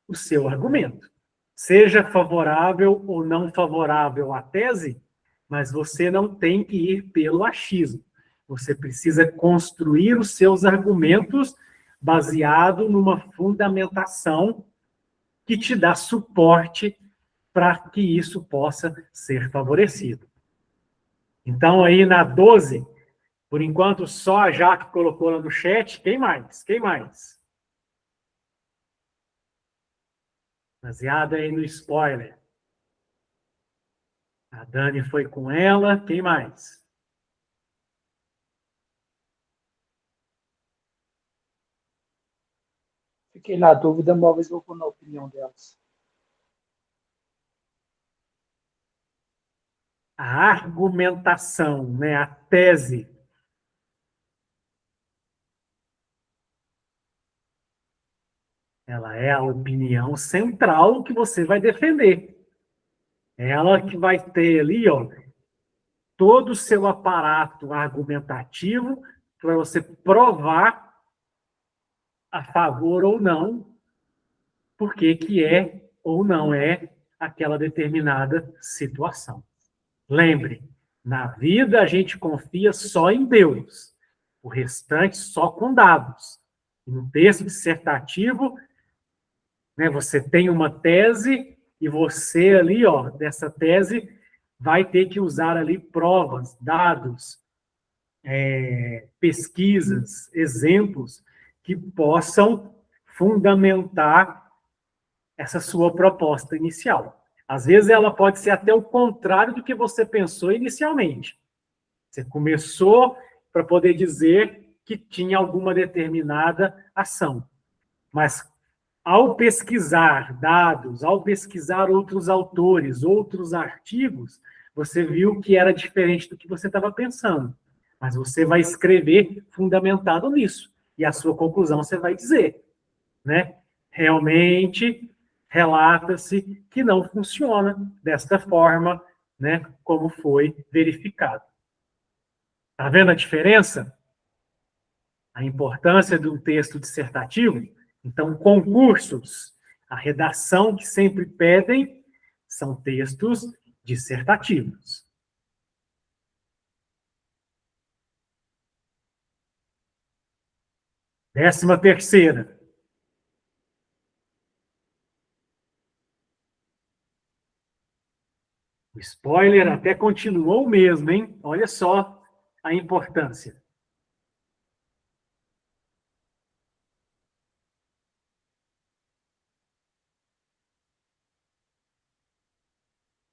o seu argumento. Seja favorável ou não favorável à tese, mas você não tem que ir pelo achismo. Você precisa construir os seus argumentos baseado numa fundamentação que te dá suporte para que isso possa ser favorecido. Então, aí na 12, Por enquanto, só a Jaque colocou lá no chat. Quem mais? Quem mais? Baseado aí no spoiler. A Dani foi com ela. Quem mais? Fiquei na dúvida, mas vou pôr na opinião delas. A argumentação, né? A tese. Ela é a opinião central que você vai defender. Ela que vai ter ali, ó, todo o seu aparato argumentativo para você provar a favor ou não, porque que é ou não é aquela determinada situação. Lembre, na vida a gente confia só em Deus, o restante só com dados. No texto dissertativo, né, você tem uma tese e você ali, ó, dessa tese, vai ter que usar ali provas, dados, pesquisas, exemplos que possam fundamentar essa sua proposta inicial. Às vezes ela pode ser até o contrário do que você pensou inicialmente. Você começou para poder dizer que tinha alguma determinada ação. Mas ao pesquisar dados, ao pesquisar outros autores, outros artigos, você viu que era diferente do que você estava pensando. Mas você vai escrever fundamentado nisso. E a sua conclusão você vai dizer, né? Realmente, relata-se que não funciona desta forma, né? Como foi verificado. Está vendo a diferença? A importância de um texto dissertativo? Então, concursos, a redação que sempre pedem são textos dissertativos. Décima terceira. O spoiler até continuou o mesmo, hein? Olha só a importância.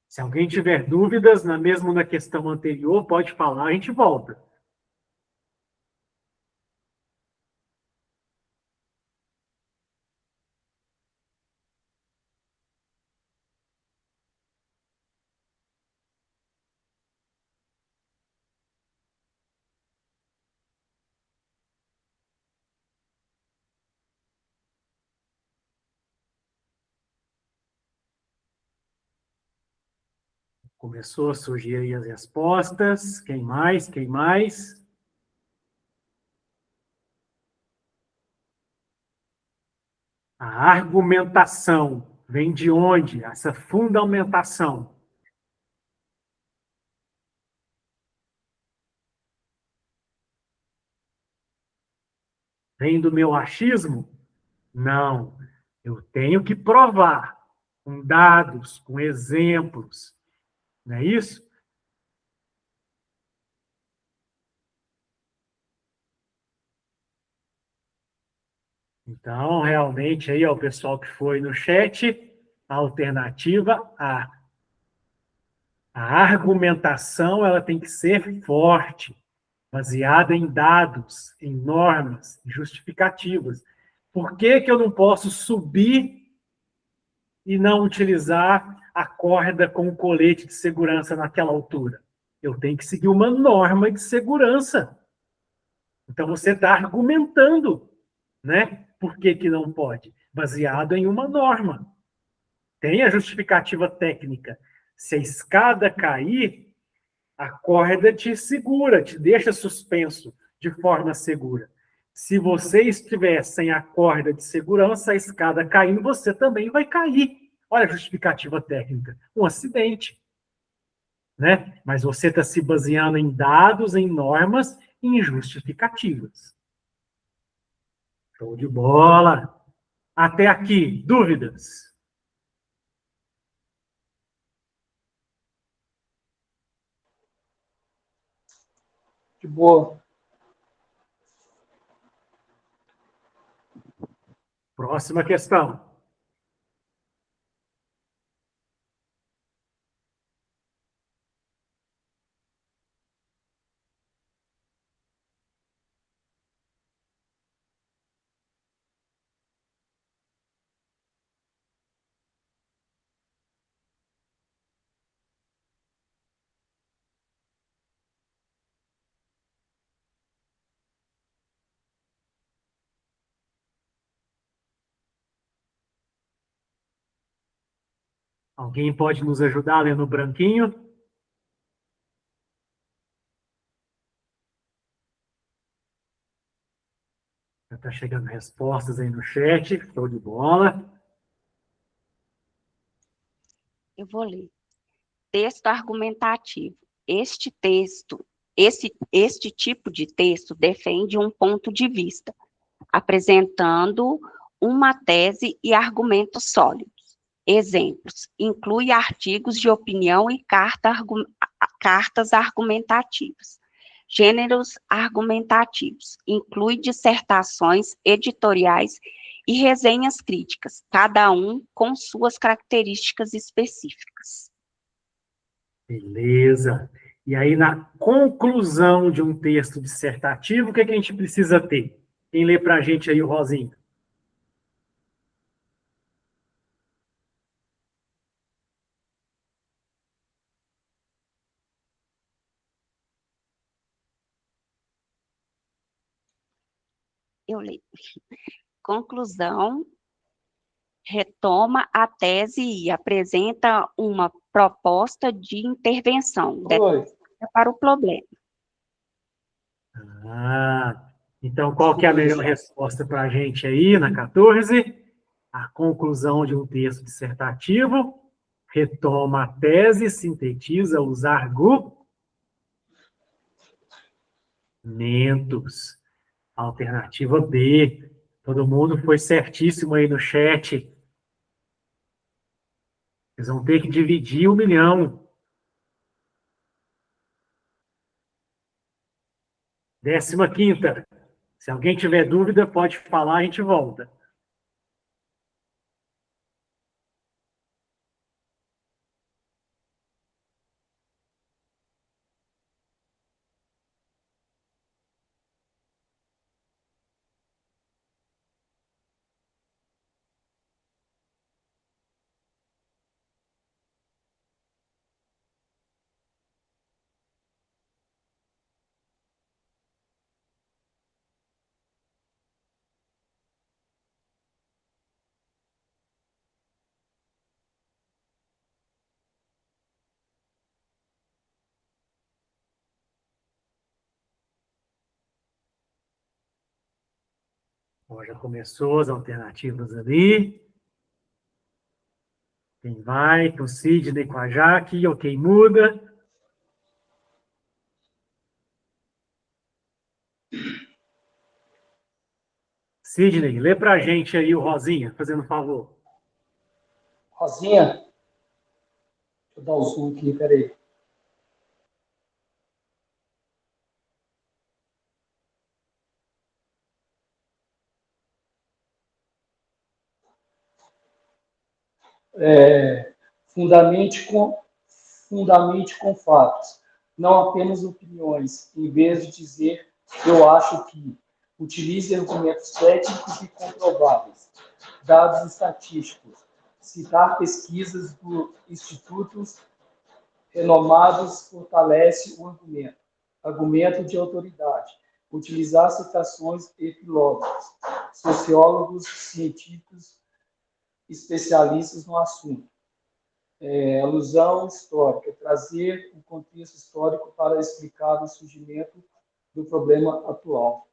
Se alguém tiver dúvidas, mesmo na questão anterior, pode falar, a gente volta. Começou a surgir aí as respostas. Quem mais? Quem mais? A argumentação vem de onde? Essa fundamentação. Vem do meu achismo? Não. Eu tenho que provar com dados, com exemplos. Não é isso? Então, realmente, aí, ó, o pessoal que foi no chat, a alternativa A. A argumentação ela tem que ser forte, baseada em dados, em normas, em justificativas. Por que que eu não posso subir e não utilizar a corda com o colete de segurança naquela altura? Eu tenho que seguir uma norma de segurança. Então, você está argumentando, né? Por que que não pode? Baseado em uma norma. Tem a justificativa técnica. Se a escada cair, a corda te segura, te deixa suspenso de forma segura. Se você estiver sem a corda de segurança, a escada caindo, você também vai cair. Olha a justificativa técnica. Um acidente. Né? Mas você está se baseando em dados, em normas e em justificativas. Show de bola! Até aqui, dúvidas? De boa. Próxima questão. Alguém pode nos ajudar lendo o branquinho? Já está chegando respostas aí no chat. Show de bola. Eu vou ler. Texto argumentativo. Este tipo de texto defende um ponto de vista, apresentando uma tese e argumentos sólidos. Exemplos: inclui artigos de opinião e cartas argumentativas. Gêneros argumentativos. Inclui dissertações editoriais e resenhas críticas, cada um com suas características específicas. Beleza. E aí, na conclusão de um texto dissertativo, o que é que a gente precisa ter? Quem lê para a gente aí, o Rosinho? Eu leio. Conclusão, retoma a tese e apresenta uma proposta de intervenção para o problema. Então, qual que é a melhor resposta para a gente aí, na 14? A conclusão de um texto dissertativo, retoma a tese, sintetiza os argumentos. Alternativa B. Todo mundo foi certíssimo aí no chat. Vocês vão ter que dividir 1 milhão. 15ª. Se alguém tiver dúvida, pode falar, a gente volta. Bom, já começou as alternativas ali. Quem vai? Com o Sidney, com a Jaque. Ok, muda. Sidney, lê pra gente aí o Rosinha, fazendo um favor. Rosinha, deixa eu dar o zoom aqui, peraí. Fundamente com fatos, não apenas opiniões, em vez de dizer eu acho que. Utilize argumentos técnicos e comprováveis, dados estatísticos, citar pesquisas do institutos renomados fortalece o argumento. Argumento de autoridade. Utilizar citações de filósofos, sociólogos, cientistas, especialistas no assunto. Alusão histórica. Trazer o contexto histórico para explicar o surgimento do problema atual.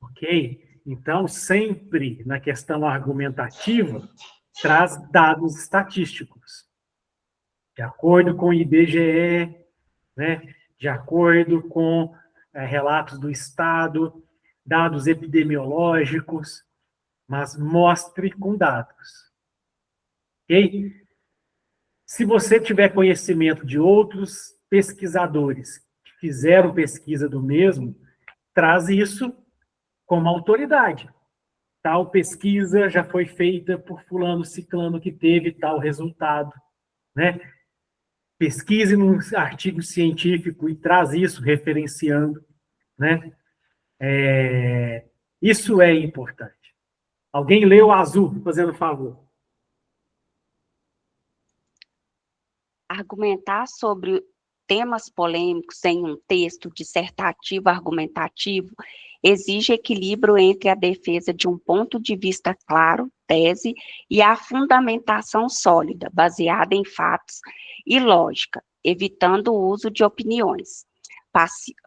Ok? Então, sempre na questão argumentativa, traz dados estatísticos. De acordo com o IBGE, né? De acordo com relatos do Estado, dados epidemiológicos, mas mostre com dados. Ok? Se você tiver conhecimento de outros pesquisadores que fizeram pesquisa do mesmo, traz isso como autoridade. tal pesquisa já foi feita por fulano, ciclano, que teve tal resultado, né? Pesquise num artigo científico e traz isso, referenciando, né? Isso é importante. Alguém leu azul, fazendo favor. Argumentar sobre temas polêmicos em um texto dissertativo argumentativo exige equilíbrio entre a defesa de um ponto de vista claro, tese, e a fundamentação sólida, baseada em fatos e lógica, evitando o uso de opiniões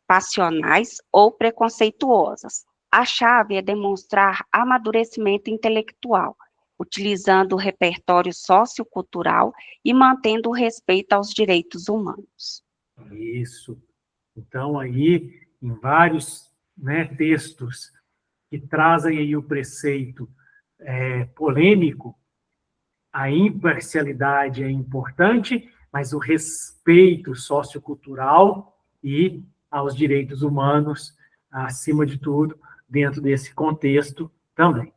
passionais ou preconceituosas. A chave é demonstrar amadurecimento intelectual, utilizando o repertório sociocultural e mantendo o respeito aos direitos humanos. Isso. Então, aí, em vários, né, textos que trazem aí o preceito polêmico, a imparcialidade é importante, mas o respeito sociocultural e aos direitos humanos, acima de tudo, dentro desse contexto também.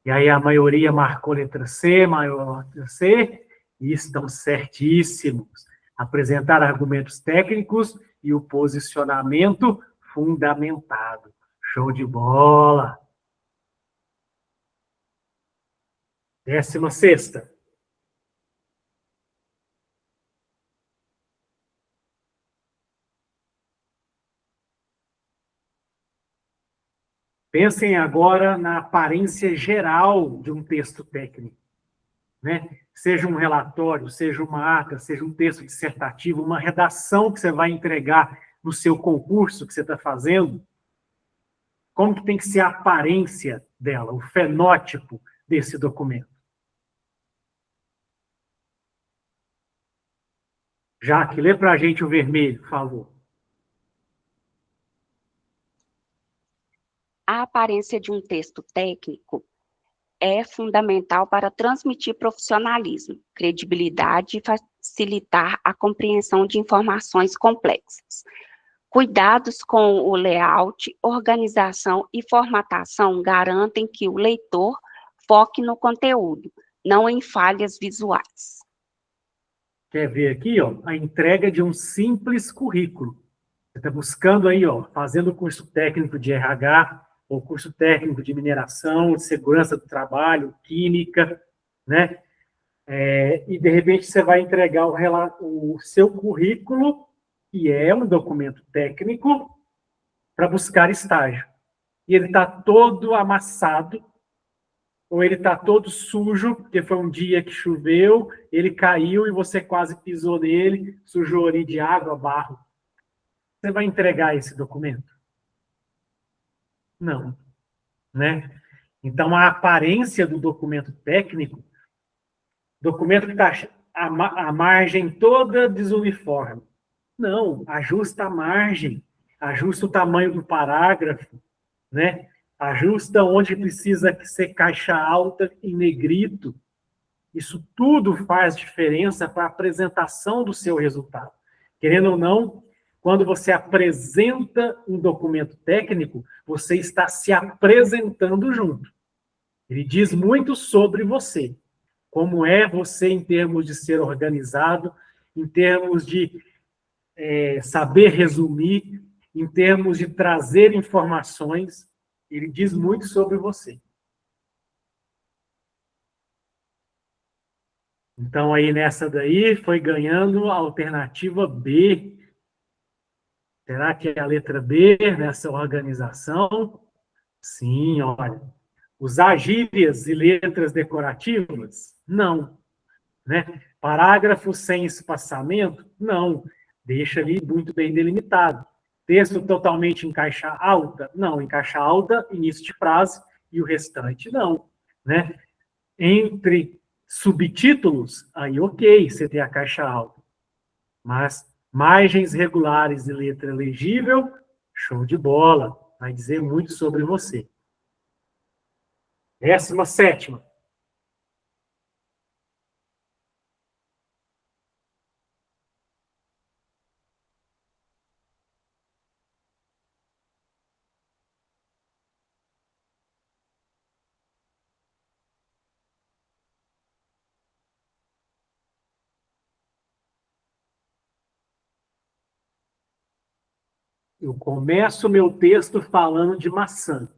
E aí a maioria marcou letra C, maior letra C, e estão certíssimos. Apresentar argumentos técnicos e o posicionamento fundamentado. Show de bola! 16ª. Pensem agora na aparência geral de um texto técnico, né? Seja um relatório, seja uma ata, seja um texto dissertativo, uma redação que você vai entregar no seu concurso que você está fazendo. Como que tem que ser a aparência dela, o fenótipo desse documento? Jaque, lê para a gente o vermelho, por favor. A aparência de um texto técnico é fundamental para transmitir profissionalismo, credibilidade e facilitar a compreensão de informações complexas. Cuidados com o layout, organização e formatação garantem que o leitor foque no conteúdo, não em falhas visuais. Quer ver aqui, ó, a entrega de um simples currículo. Você está buscando aí, ó, fazendo curso técnico de RH, ou curso técnico de mineração, de segurança do trabalho, química, né? E, de repente, você vai entregar o seu currículo, que é um documento técnico, para buscar estágio. E ele está todo amassado, ou ele está todo sujo, porque foi um dia que choveu, ele caiu e você quase pisou nele, sujou ali de água, barro. Você vai entregar esse documento? Não, né? Então, a aparência do documento técnico, documento que está a margem toda desuniforme. Não, ajusta a margem, ajusta o tamanho do parágrafo, né? Ajusta onde precisa ser caixa alta em negrito. Isso tudo faz diferença para a apresentação do seu resultado. Querendo ou não, quando você apresenta um documento técnico, você está se apresentando junto. Ele diz muito sobre você. Como é você em termos de ser organizado, em termos de saber resumir, em termos de trazer informações, ele diz muito sobre você. Então, aí nessa daí, foi ganhando a alternativa B. Será que é a letra B nessa organização? Sim, olha. Usar gírias e letras decorativas? Não. Né? Parágrafo sem espaçamento? Não. Deixa ali muito bem delimitado. Texto totalmente em caixa alta? Não. Em caixa alta, início de frase, e o restante não. Né? Entre subtítulos, aí ok, você tem a caixa alta. Mas margens regulares e letra legível, show de bola. Vai dizer muito sobre você. 17ª. Eu começo o meu texto falando de maçã.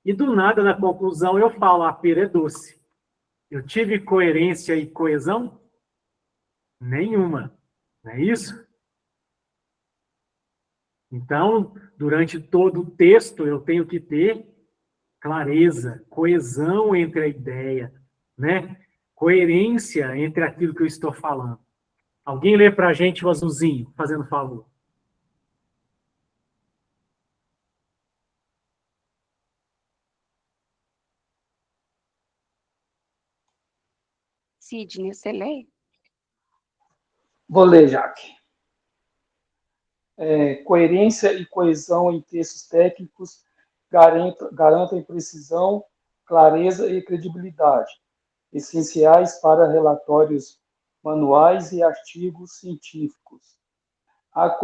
E do nada, na conclusão, eu falo, a pera é doce. Eu tive coerência e coesão? Nenhuma. Não é isso? Então, durante todo o texto, eu tenho que ter clareza, coesão entre a ideia, né? Coerência entre aquilo que eu estou falando. Alguém lê para a gente o azulzinho, fazendo favor. Sidney, você lê? Vou ler, Jaque. Coerência e coesão em textos técnicos garantem precisão, clareza e credibilidade, essenciais para relatórios manuais e artigos científicos. A,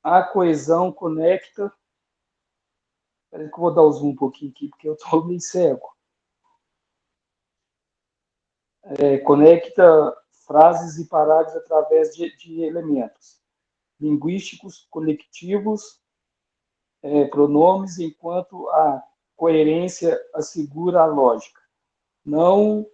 a coesão conecta. Peraí que eu vou dar o zoom um pouquinho aqui, porque eu estou meio cego. Conecta frases e parágrafos através de elementos linguísticos conectivos, pronomes, enquanto a coerência assegura a lógica. Não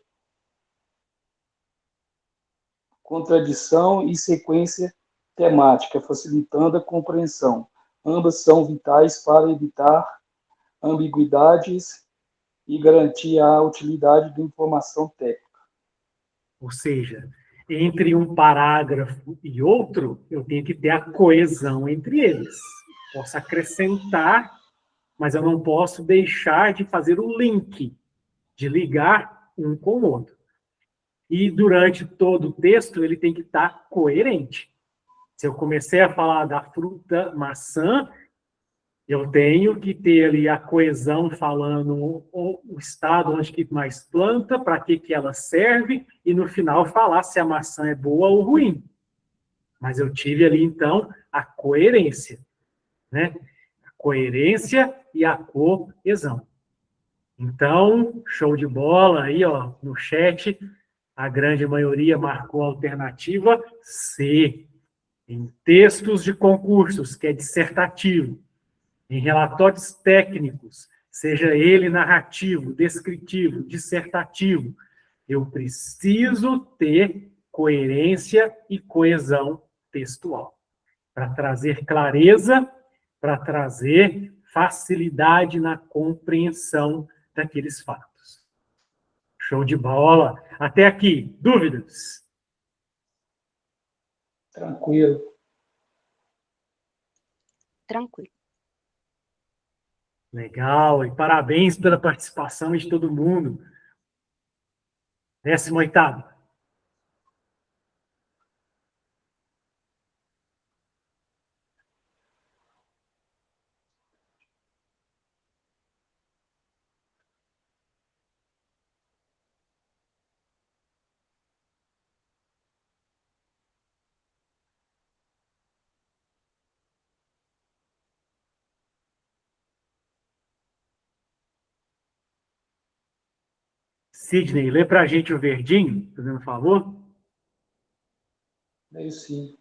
contradição e sequência temática, facilitando a compreensão. Ambas são vitais para evitar ambiguidades e garantir a utilidade da informação técnica. Ou seja, entre um parágrafo e outro, eu tenho que ter a coesão entre eles. Posso acrescentar, mas eu não posso deixar de fazer o link, de ligar um com o outro. E durante todo o texto, ele tem que estar coerente. Se eu comecei a falar da fruta maçã, eu tenho que ter ali a coesão falando o estado onde que mais planta, para que ela serve, e no final falar se a maçã é boa ou ruim. Mas eu tive ali, então, a coerência, né? A coerência e a coesão. Então, show de bola aí, ó, no chat, a grande maioria marcou a alternativa C. Em textos de concursos, que é dissertativo, em relatórios técnicos, seja ele narrativo, descritivo, dissertativo, eu preciso ter coerência e coesão textual, para trazer clareza, para trazer facilidade na compreensão daqueles fatos. Show de bola. Até aqui, dúvidas? Tranquilo. Tranquilo. Legal, e parabéns pela participação de todo mundo. 18º. Sidney, lê para a gente o verdinho, fazendo um favor. Meio sim.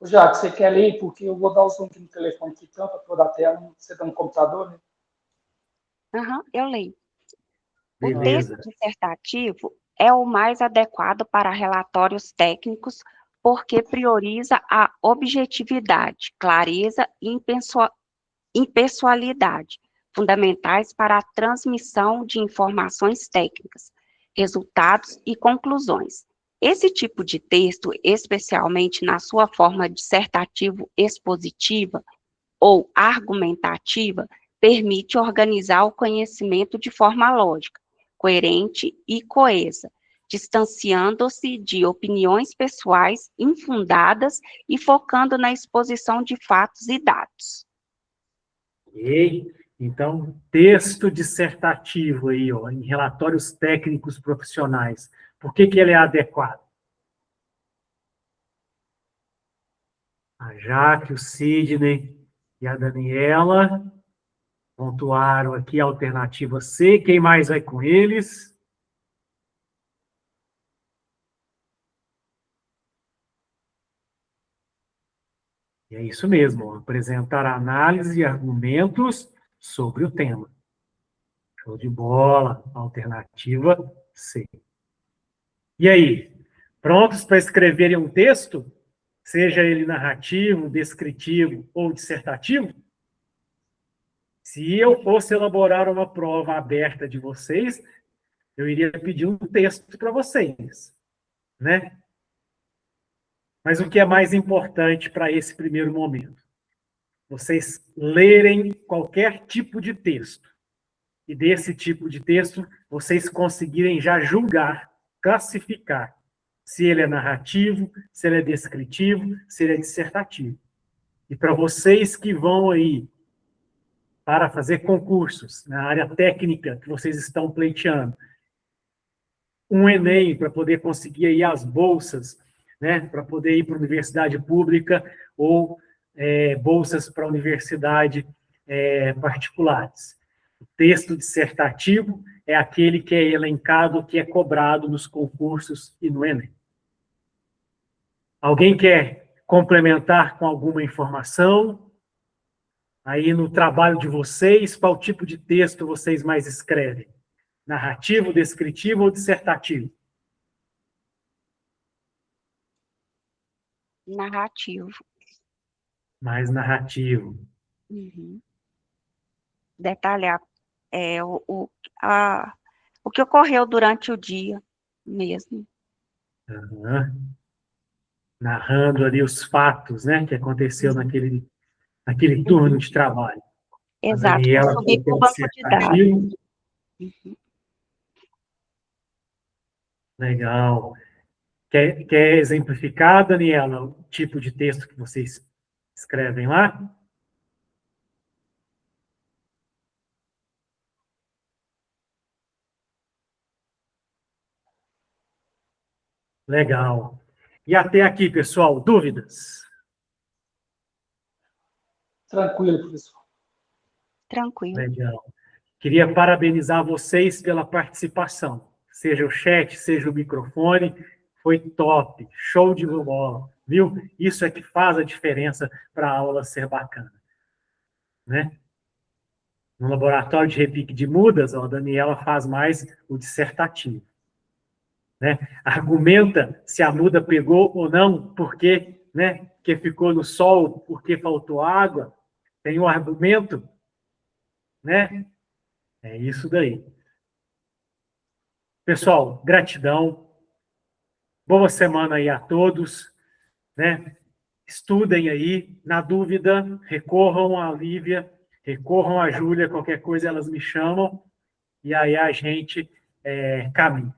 Já que você quer ler, porque eu vou dar o zoom aqui no telefone que tampa toda a tela, você está no computador, né? Eu leio. O texto Beleza. dissertativo é o mais adequado para relatórios técnicos porque prioriza a objetividade, clareza e impessoalidade, fundamentais para a transmissão de informações técnicas, resultados e conclusões. Esse tipo de texto, especialmente na sua forma dissertativo-expositiva ou argumentativa, permite organizar o conhecimento de forma lógica, coerente e coesa, distanciando-se de opiniões pessoais infundadas e focando na exposição de fatos e dados. Ok? Então, texto dissertativo aí, ó, em relatórios técnicos profissionais. Por que ele é adequado? A Jaque, o Sidney e a Daniela Pontuaram aqui a alternativa C. Quem mais vai com eles? E é isso mesmo, apresentar análise e argumentos sobre o tema. Show de bola, alternativa C. E aí, prontos para escreverem um texto? Seja ele narrativo, descritivo ou dissertativo? Se eu fosse elaborar uma prova aberta de vocês, eu iria pedir um texto para vocês, né? Mas o que é mais importante para esse primeiro momento? Vocês lerem qualquer tipo de texto. E desse tipo de texto, vocês conseguirem já julgar, classificar se ele é narrativo, se ele é descritivo, se ele é dissertativo. E para vocês que vão aí para fazer concursos na área técnica que vocês estão pleiteando, um Enem para poder conseguir aí as bolsas, né, para poder ir para a universidade pública ou bolsas para a universidade particulares. O texto dissertativo é aquele que é elencado, que é cobrado nos concursos e no Enem. Alguém quer complementar com alguma informação? Aí no trabalho de vocês, qual tipo de texto vocês mais escrevem? Narrativo, descritivo ou dissertativo? Narrativo. Mais narrativo. Uhum. Detalhar o que ocorreu durante o dia mesmo. Uhum. Narrando ali os fatos, né, que aconteceu naquele turno de trabalho. Exato. A Daniela Subir para o foi banco de dados. Uhum. Legal. Quer exemplificar, Daniela, o tipo de texto que vocês escrevem lá? Legal. E até aqui, pessoal, dúvidas? Tranquilo, professor. Tranquilo. Legal. Queria parabenizar vocês pela participação. Seja o chat, seja o microfone, foi top, show de bola, viu? Isso é que faz a diferença para a aula ser bacana, né? No laboratório de repique de mudas, a Daniela faz mais o dissertativo, né? Argumenta se a muda pegou ou não, porque, né? Porque ficou no sol, porque faltou água. Tem um argumento, né? É isso daí. Pessoal, gratidão. Boa semana aí a todos, né? Estudem aí, na dúvida, recorram à Lívia, recorram à Júlia, qualquer coisa elas me chamam, e aí a gente caminha.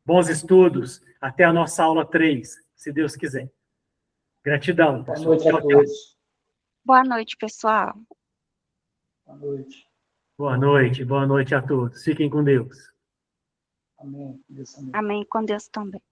Bons estudos, até a nossa aula 3, se Deus quiser. Gratidão, Boa pessoal. noite a todos. Boa noite, pessoal. Boa noite. Boa noite a todos. Fiquem com Deus. Amém. Deus também. Amém. Com Deus também.